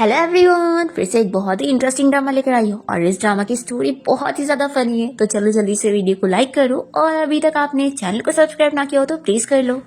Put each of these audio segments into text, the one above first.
Hello everyone, फिर से एक बहुत ही इंटरेस्टिंग ड्रामा लेकर आई हूँ और इस ड्रामा की स्टोरी बहुत ही ज्यादा फनी है। तो चलो जल्दी से वीडियो को लाइक करो और अभी तक आपने चैनल को सब्सक्राइब ना किया हो तो प्लीज कर लो।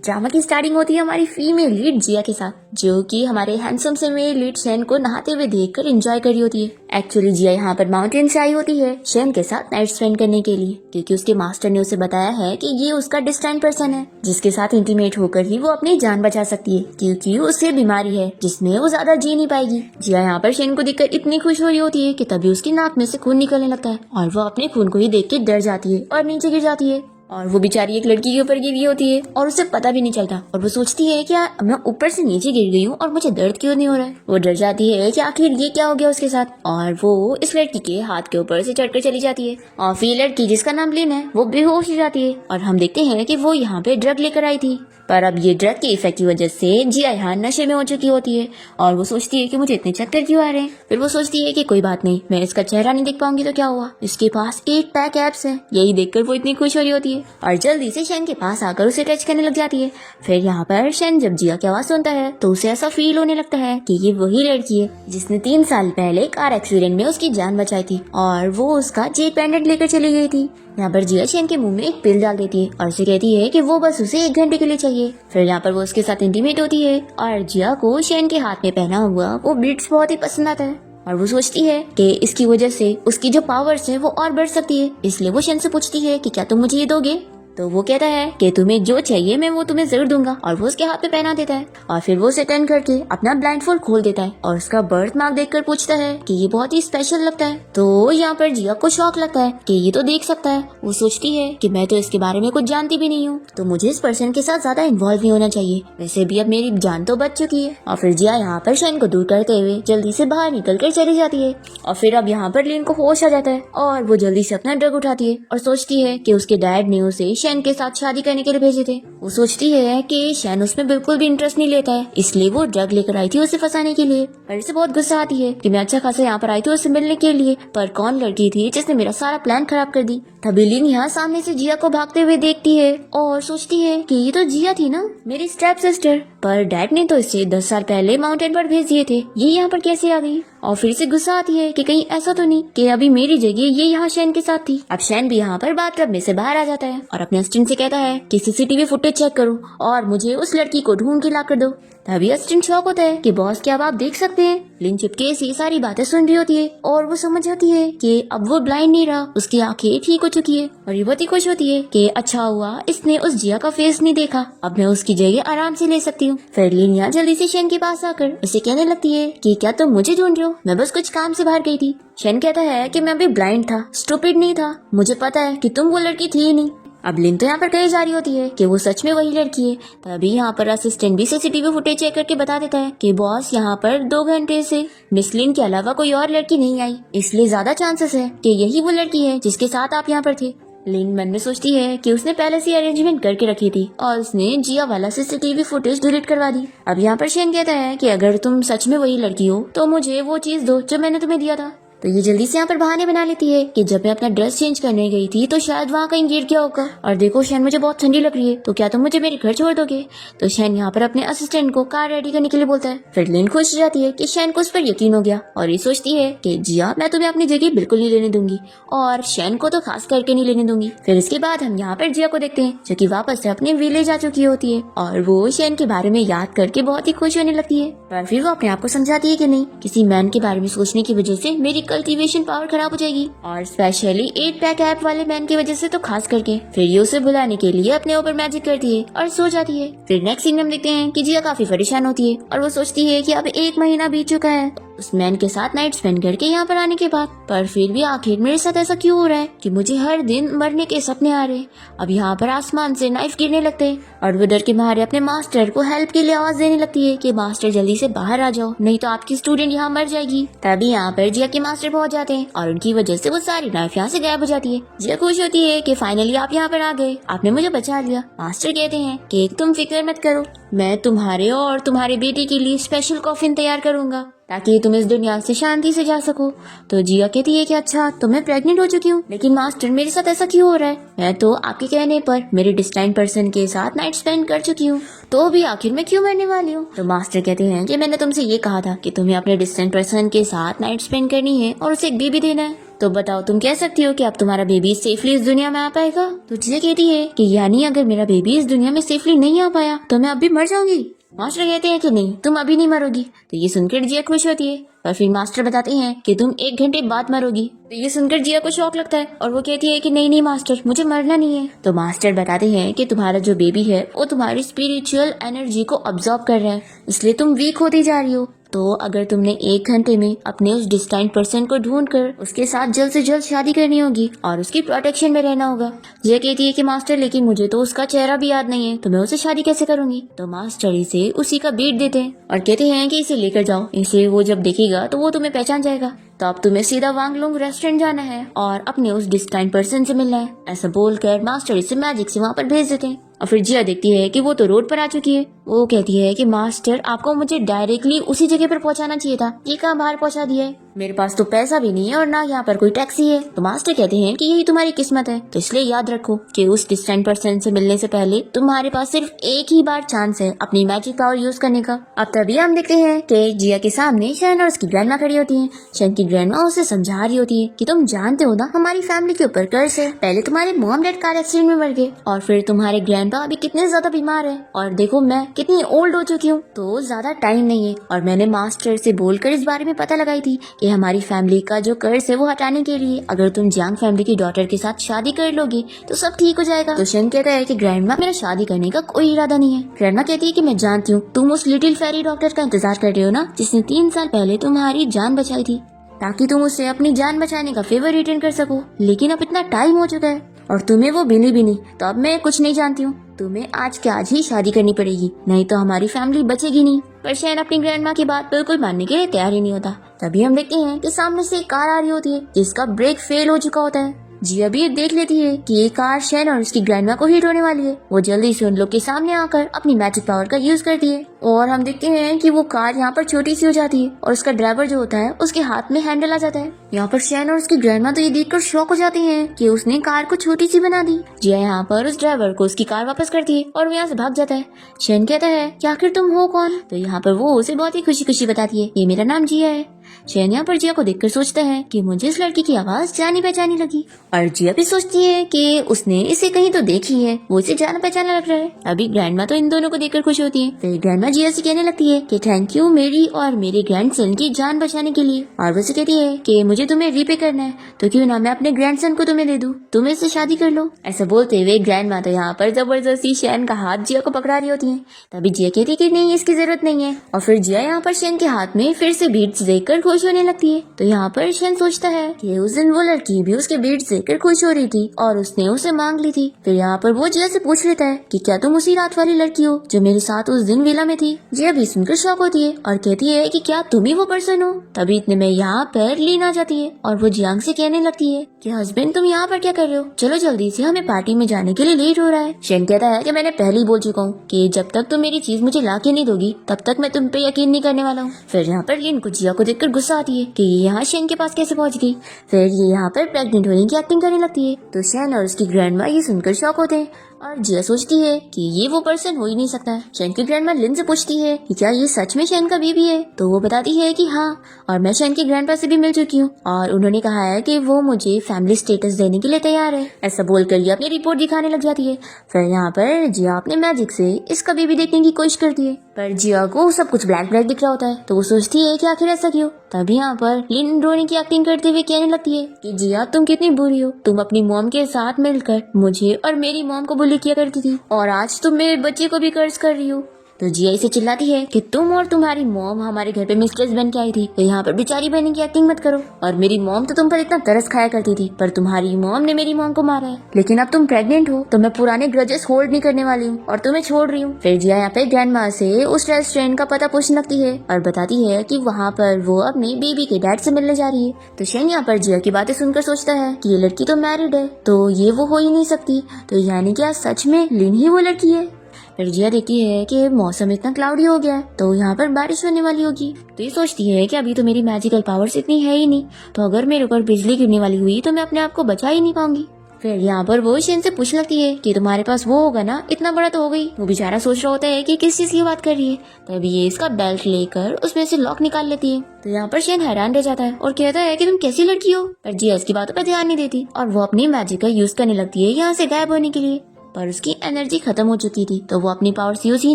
ड्रामा की स्टार्टिंग होती है हमारी फीमेल लीड जिया के साथ, जो कि हमारे हैंडसम से मेल लीड शेन को नहाते हुए देखकर एंजॉय कर रही होती है। एक्चुअली जिया यहाँ पर माउंटेन से आई होती है शेन के साथ नाइट स्पेंड करने के लिए, क्योंकि उसके मास्टर ने उसे बताया है कि ये उसका डिस्टाइन पर्सन है जिसके साथ इंटीमेट होकर ही वो अपनी जान बचा सकती है, क्योंकि उसे बीमारी है जिसमें वो ज्यादा जी नहीं पाएगी। जिया यहाँ पर शेन को देखकर इतनी खुश हो रही होती है कि तभी उसकी नाक में से खून निकलने लगता है और वो अपने खून को ही देख के डर जाती है और नीचे गिर जाती है। और वो बेचारी एक लड़की के ऊपर गिर गई होती है और उसे पता भी नहीं चलता और वो सोचती है कि मैं ऊपर से नीचे गिर गई हूँ और मुझे दर्द क्यों नहीं हो रहा है। वो डर जाती है कि आखिर ये क्या हो गया उसके साथ, और वो इस लड़की के हाथ के ऊपर से चढ़कर चली जाती है। और फिर लड़की जिसका नाम लिन है वो बेहोश हो जाती है और हम देखते हैं कि वो यहाँ पे ड्रग लेकर आई थी, पर अब ये ड्रग के इफेक्ट की वजह से जिया यहाँ नशे में हो चुकी होती है और वो सोचती है कि मुझे इतने चक्कर क्यों आ रहे हैं। फिर वो सोचती है कि कोई बात नहीं, मैं इसका चेहरा नहीं देख पाऊंगी तो क्या हुआ, इसके पास 8 पैक एप्स है। यही देखकर वो इतनी खुश हो रही होती है और जल्दी से शेन के पास आकर उसे टच करने लग जाती है। फिर यहाँ पर शेन जब जिया की आवाज सुनता है तो उसे ऐसा फील होने लगता है कि ये वही लड़की है जिसने 3 साल पहले कार एक्सीडेंट में उसकी जान बचाई थी और वो उसका जेट पेंडेंट लेकर चली गई थी। यहाँ पर जिया शेन के मुंह में एक पिल डाल देती है और उसे कहती है कि वो बस उसे 1 घंटे के लिए चाहिए। फिर यहाँ पर वो उसके साथ इंटीमेट होती है और जिया को शेन के हाथ में पहना हुआ वो बीट्स बहुत ही पसंद आता है और वो सोचती है कि इसकी वजह से उसकी जो पावर्स है वो और बढ़ सकती है। इसलिए वो शेन से पूछती है कि क्या तुम मुझे ये दोगे, तो वो कहता है कि तुम्हें जो चाहिए मैं वो तुम्हें जरूर दूंगा और वो उसके हाथ पे पहना देता है। और फिर वो उसे टर्न करके अपना ब्लाइंडफोल्ड खोल देता है और उसका बर्थ मार्क देखकर पूछता है कि ये बहुत ही स्पेशल लगता है। तो यहाँ पर जिया को शौक लगता है कि ये तो देख सकता है। वो सोचती है कि मैं तो इसके बारे में कुछ जानती भी नहीं हूँ, तो मुझे इस पर्सन के साथ ज्यादा इन्वॉल्व नहीं होना चाहिए। वैसे भी अब मेरी जान तो बच चुकी है। और फिर जिया यहाँ पर शेन को दूर करते हुए जल्दी से बाहर निकल कर चली जाती है। और फिर अब यहाँ पर लिन को होश आ जाता है और वो जल्दी से अपना ड्रग उठाती है और सोचती है कि उसके डैड ने उसे शेन के साथ शादी करने के लिए भेजे थे। वो सोचती है कि शेन उसमें बिल्कुल भी इंटरेस्ट नहीं लेता है, इसलिए वो ड्रग लेकर आई थी उसे फंसाने के लिए। पर इसे बहुत गुस्सा आती है कि मैं अच्छा खासा यहाँ पर आई थी उससे मिलने के लिए, पर कौन लड़की थी जिसने मेरा सारा प्लान खराब कर दी। तभी लिन यहाँ सामने से जिया को भागते हुए देखती है और सोचती है कि ये तो जिया थी ना, मेरी स्टेप सिस्टर, पर डैड ने तो इसे 10 साल पहले माउंटेन पर भेज दिए थे, ये यहाँ पर कैसे आ गई। और फिर से गुस्सा आती है कि कहीं ऐसा तो नहीं कि अभी मेरी जगह ये यहाँ शेन के साथ थी। अब शेन भी यहाँ पर बाथटब में से बाहर आ जाता है और अपने असिस्टेंट से कहता है कि सीसीटीवी फुटेज चेक करो और मुझे उस लड़की को ढूंढ के ला कर दो। तभी असिस्टेंट शॉक होता है कि बॉस क्या अब आप देख सकते हैं। लिन चुपके से सारी बातें सुन रही होती है और वो समझ जाती है कि अब वो ब्लाइंड नहीं रहा, उसकी आंखें ठीक हो चुकी है। और ये बहुत ही खुश होती है कि अच्छा हुआ इसने उस जिया का फेस नहीं देखा, अब मैं उसकी जगह आराम से ले सकती हूँ। फिर लिन यहाँ जल्दी से शेन के पास आकर उसे कहने लगती है कि क्या तुम मुझे ढूंढ रहे हो, मैं बस कुछ काम से बाहर गई थी। शेन कहता है कि मैं अभी ब्लाइंड था, स्टूपिड नहीं था, मुझे पता है कि तुम वो लड़की थी ही नहीं। अब लिन तो यहाँ पर कही जा रही होती है कि वो सच में वही लड़की है। तभी यहाँ पर असिस्टेंट भी सीसीटीवी फुटेज चेक करके बता देता है कि बॉस यहाँ पर 2 घंटे से मिस लिन के अलावा कोई और लड़की नहीं आई, इसलिए ज्यादा चांसेस है कि यही वो लड़की है जिसके साथ आप यहाँ पर थे। लिन मन में सोचती है कि उसने पहले से अरेंजमेंट करके रखी थी और उसने जिया वाला सीसीटीवी फुटेज डिलीट करवा दी। अब यहाँ पर शेन कहता है कि अगर तुम सच में वही लड़की हो तो मुझे वो चीज दो जो मैंने तुम्हें दिया था। तो ये जल्दी से यहाँ पर बहाने बना लेती है कि जब मैं अपना ड्रेस चेंज करने गई थी तो शायद वहाँ कहीं गिर गया होगा, और देखो शेन मुझे बहुत ठंडी लग रही है, तो क्या तुम मुझे मेरे घर छोड़ दोगे। तो शेन यहाँ पर अपने असिस्टेंट को कार रेडी करने के लिए बोलता है। फिर लिन खुश हो जाती है कि शेन को उस पर यकीन हो गया और ये सोचती है कि जिया मैं तुम्हें अपनी जगह बिल्कुल नहीं लेने दूंगी और शेन को तो खास करके नहीं लेने दूंगी। फिर इसके बाद हम यहाँ पर जिया को देखते हैं जो कि वापस से अपने विलेज आ चुकी होती है और वो शेन के बारे में याद करके बहुत ही खुश होने लगती है। पर फिर वो अपने आप को समझाती है कि नहीं, किसी मैन के बारे में सोचने की वजह से मेरी कल्टीवेशन पावर खराब हो जाएगी, और स्पेशली 8 पैक ऐप वाले मैन की वजह से तो खास करके। फिर ये उसे बुलाने के लिए अपने ऊपर मैजिक करती है और सो जाती है। फिर नेक्स्ट सीन में हम देखते हैं कि जिया काफी परेशान होती है और वो सोचती है कि अब 1 महीना बीत चुका है उस मैन के साथ नाइट स्पेंड करके यहाँ पर आने के बाद, पर फिर भी आखिर मेरे साथ ऐसा क्यों हो रहा है कि मुझे हर दिन मरने के सपने आ रहे हैं। अब यहाँ पर आसमान से नाइफ गिरने लगते हैं और वो डर के मारे अपने मास्टर को हेल्प के लिए आवाज देने लगती है कि मास्टर जल्दी से बाहर आ जाओ, नहीं तो आपकी स्टूडेंट यहाँ मर जाएगी। तभी यहाँ पर जिया के मास्टर पहुंच जाते हैं और उनकी वजह से वो सारी नाइफ यहाँ से गायब हो जाती है। जिया खुश होती है कि फाइनली आप यहाँ पर आ गए, आपने मुझे बचा लिया। मास्टर कहते हैं कि तुम फिक्र मत करो, मैं तुम्हारे और तुम्हारे बेटे के लिए स्पेशल कॉफिन तैयार करूंगा। ताकि तुम इस दुनिया से शांति से जा सको। तो जिया कहती है कि अच्छा तो मैं प्रेग्नेंट हो चुकी हूँ, लेकिन मास्टर मेरे साथ ऐसा क्यों हो रहा है? मैं तो आपके कहने पर मेरे डिस्टाइन पर्सन के साथ नाइट स्पेंड कर चुकी हूँ, तो भी आखिर में क्यों मरने वाली हूँ? तो मास्टर कहते हैं कि मैंने तुमसे ये कहा था कि तुम्हें अपने डिस्टेंट पर्सन के साथ नाइट स्पेंड करनी है और उसे एक बेबी देना है। तो बताओ तुम कह सकती हो कि अब तुम्हारा बेबी सेफली इस दुनिया में आ पाएगा? तो जिया कहती है कि यानी अगर मेरा बेबी इस दुनिया में सेफली नहीं आ पाया तो मैं अभी मर जाऊंगी? मास्टर कहते हैं कि नहीं, तुम अभी नहीं मरोगी। तो ये सुनकर जिया खुश होती है और फिर मास्टर बताते हैं कि तुम 1 घंटे बाद मरोगी। तो ये सुनकर जिया को शौक लगता है और वो कहती है कि नहीं नहीं मास्टर, मुझे मरना नहीं है। तो मास्टर बताते हैं कि तुम्हारा जो बेबी है वो तुम्हारी स्पिरिचुअल एनर्जी को अब्सॉर्ब कर रहा है, इसलिए तुम वीक होती जा रही हो। तो अगर तुमने 1 घंटे में अपने उस डिस्टाइंट पर्सन को ढूंढकर उसके साथ जल्द से जल्द शादी करनी होगी और उसकी प्रोटेक्शन में रहना होगा। जिया कहती है कि मास्टर लेकिन मुझे तो उसका चेहरा भी याद नहीं है, तो मैं उसे शादी कैसे करूंगी? तो मास्टर इसे उसी का बीट देते हैं और कहते हैं कि इसे लेकर जाओ, इसे वो जब देखेगा तो वो तुम्हें पहचान जाएगा। तो अब तुम्हें सीधा वांगलुंग रेस्टोरेंट जाना है और अपने उस डिस्टाइंट पर्सन से मिलना है। ऐसा बोलकर मास्टर इसे मैजिक से वहाँ पर भेज देते हैं और फिर जिया देखती है कि वो तो रोड पर आ चुकी है। वो कहती है कि मास्टर आपको मुझे डायरेक्टली उसी जगह पर पहुंचाना चाहिए था, ये कहाँ बाहर पहुंचा दिया है? मेरे पास तो पैसा भी नहीं है और ना यहाँ पर कोई टैक्सी है। तो मास्टर कहते हैं कि यही तुम्हारी किस्मत है, तो इसलिए याद रखो कि उस डिस्टेंट पर्सन से मिलने से पहले तुम्हारे पास सिर्फ एक ही बार चांस है अपनी मैजिक पावर यूज करने का। अब तभी हम देखते हैं कि जिया के सामने शैन और उसकी ग्रैंडमा खड़ी होती है। शैन की ग्रैंडमा उसे समझा रही होती है कि तुम जानते हो ना हमारी फैमिली के ऊपर कर्ज है, पहले तुम्हारे मॉम डैड कार एक्सीडेंट में मर गए और फिर तुम्हारे ग्रैंडपा अभी कितने ज्यादा बीमार है और देखो मैं कितनी ओल्ड हो चुकी हूँ, तो ज्यादा टाइम नहीं है। और मैंने मास्टर से बोलकर इस बारे में पता लगाई थी कि हमारी फैमिली का जो कर्ज है वो हटाने के लिए अगर तुम जियांग फैमिली की डॉटर के साथ शादी कर लोगी तो सब ठीक हो जाएगा। तो शन कहता है कि ग्रैंडमा मेरा शादी करने का कोई इरादा नहीं है। ग्रैंडमा कहती है कि मैं जानती हूँ तुम उस लिटिल फेरी डॉक्टर का इंतजार कर रहे हो ना, जिसने 3 साल पहले तुम्हारी जान बचाई थी ताकि तुम उससे अपनी जान बचाने का फेवर रिटर्न कर सको, लेकिन अब इतना टाइम हो चुका है और तुम्हें वो मिली भी नहीं। तो अब मैं कुछ नहीं जानती हूँ, तुम्हें आज के आज ही शादी करनी पड़ेगी, नहीं तो हमारी फैमिली बचेगी नहीं। पर शैन अपनी ग्रैंडमा की बात बिल्कुल मानने के लिए तैयार ही नहीं होता। तभी हम देखते हैं कि सामने से एक कार आ रही होती है जिसका ब्रेक फेल हो चुका होता है। जिया भी देख लेती है कि ये कार शैन और उसकी ग्रैंडमा को हिट होने वाली है। वो जल्दी से उन लोग के सामने आकर अपनी मैजिक पावर का यूज करती है और हम देखते हैं कि वो कार यहाँ पर छोटी सी हो जाती है और उसका ड्राइवर जो होता है उसके हाथ में हैंडल आ जाता है। यहाँ पर शैन और उसकी ग्रैंडमा तो ये देखकर शॉक हो जाती हैं कि उसने कार को छोटी सी बना दी। जिया यहाँ पर उस ड्राइवर को उसकी कार वापस करती है और वो यहाँ से भाग जाता है। शैन कहता है कि आखिर तुम हो कौन? तो यहाँ पर वो उसे बहुत ही खुशी खुशी बताती है, ये मेरा नाम जिया है। शैन यहाँ पर जिया को देखकर सोचता है कि मुझे इस लड़की की आवाज जानी पहचानी लगी और जिया भी सोचती है कि उसने इसे कहीं तो देखी है, वो इसे जाना पहचाना लग रहा है। अभी ग्रैंडमा तो इन दोनों को देखकर खुश होती है। फिर ग्रैंडमा जिया से कहने लगती है कि थैंक यू मेरी और मेरे ग्रैंडसन की जान बचाने के लिए, और वो से कहती है कि मुझे तुम्हें रीपे करना है, तो क्यों ना मैं अपने ग्रैंडसन को तुम्हें दे दूं, तुम इससे शादी कर लो। ऐसा बोलते हुए ग्रैंडमा तो यहाँ पर जबरदस्ती शैन का हाथ जिया को पकड़ा रही होती है। तभी जिया कहती है कि नहीं इसकी जरूरत नहीं है और फिर जिया यहाँ पर शैन के हाथ में फिर से बीट्स देखकर खुश होने लगती है। तो यहाँ पर शैन सोचता है कि उस दिन वो लड़की भी उसके बीट्स देखकर खुश हो रही थी और उसने उसे मांग ली थी। फिर यहाँ पर वो जिया से पूछ लेता है कि क्या तुम उसी रात वाली लड़की हो जो मेरे साथ उस दिन विला में थी? जिया भी सुनकर शॉक होती है और कहती है कि क्या तुम ही वो पर्सन हो? तभी इतने में यहाँ पर लीन आ जाती है और वो जियांग से कहने लगती है कि हस्बैंड तुम यहाँ पर क्या कर रहे हो, चलो जल्दी से, हमें पार्टी में जाने के लिए लेट हो रहा है। शैन कहता है कि मैंने पहले ही बोल चुका हूँ कि जब तक तुम मेरी चीज मुझे ला के नहीं दोगी तब तक मैं तुम पे यकीन नहीं करने वाला हूँ। फिर यहाँ पर लीन को जिया को देखकर गुस्सा आती है कि ये यहाँ शैन के पास कैसे पहुँच गई। फिर ये यहाँ पर प्रेग्नेंट होने की एक्टिंग करने लगती है। तो शैन और उसकी ग्रैंडमा ये सुनकर शॉक होते हैं और जिया सोचती है कि ये वो पर्सन हो ही नहीं सकता है। शैन की ग्रैंडमा लिन से पूछती है कि क्या ये सच में शैन का बेबी है? तो वो बताती है कि हाँ, और मैं शैन की ग्रैंडपा से भी मिल चुकी हूँ और उन्होंने कहा है कि वो मुझे फैमिली स्टेटस देने के लिए तैयार है। ऐसा बोलकर ये अपनी रिपोर्ट दिखाने लग जाती है। फिर यहाँ पर जिया अपने मैजिक से इसका बेबी देखने की कोशिश करती है, पर जिया को सब कुछ ब्लैक ब्लैक दिख रहा होता है। तो वो सोचती है कि आखिर ऐसा क्यों। तभी यहाँ पर लिन रोने की एक्टिंग करते हुए कहने लगती है कि जिया तुम कितनी बुरी हो, तुम अपनी मॉम के साथ मिलकर मुझे और मेरी मॉम को बुली किया करती थी और आज तुम मेरे बच्चे को भी कर्ज कर रही हो। तो जिया इसे चिल्लाती है कि तुम और तुम्हारी मॉम हमारे घर पे मिस्ट्रेस बन के आई थी, तो यहाँ पर बेचारी बहन की एक्टिंग मत करो। और मेरी मॉम तो तुम पर इतना तरस खाया करती थी, पर तुम्हारी मॉम ने मेरी मॉम को मारा है। लेकिन अब तुम प्रेग्नेंट हो तो मैं पुराने ग्रजेस होल्ड नहीं करने वाली हूँ और तुम्हें छोड़ रही हूँ। फिर जिया यहाँ पे ग्रैंडमा से उस रेस्टोरेंट का पता पूछने लगती है और बताती है कि वहाँ पर वो अपने बेबी के डैड से मिलने जा रही है। तो शैन यहाँ पर जिया की बातें सुनकर सोचता है कि ये लड़की तो मैरिड है, तो ये वो हो ही नहीं सकती। तो यानी क्या सच में लिन ही वो लड़की है? फिर जिया देखती है कि मौसम इतना क्लाउडी हो गया है तो यहाँ पर बारिश होने वाली होगी। तो ये सोचती है कि अभी तो मेरी मैजिकल पावर्स इतनी है ही नहीं, तो अगर मेरे ऊपर बिजली गिरने वाली हुई तो मैं अपने आप को बचा ही नहीं पाऊंगी। फिर यहाँ पर वो शेन से पूछने लगती है कि तुम्हारे पास वो होगा ना, इतना बड़ा तो हो गई। वो बेचारा सोच रहा होता है कि किस चीज की बात कर रही है, तभी ये इसका बेल्ट लेकर उसमें से लॉक निकाल लेती है। तो यहाँ पर शेन हैरान रह जाता है और कहता है कि तुम कैसी लड़की हो, पर जिया इसकी बातों पर ध्यान नहीं देती और वो अपनी मैजिक का यूज करने लगती है यहाँ से गायब होने के लिए। पर उसकी एनर्जी खत्म हो चुकी थी तो वो अपनी पावर्स यूज ही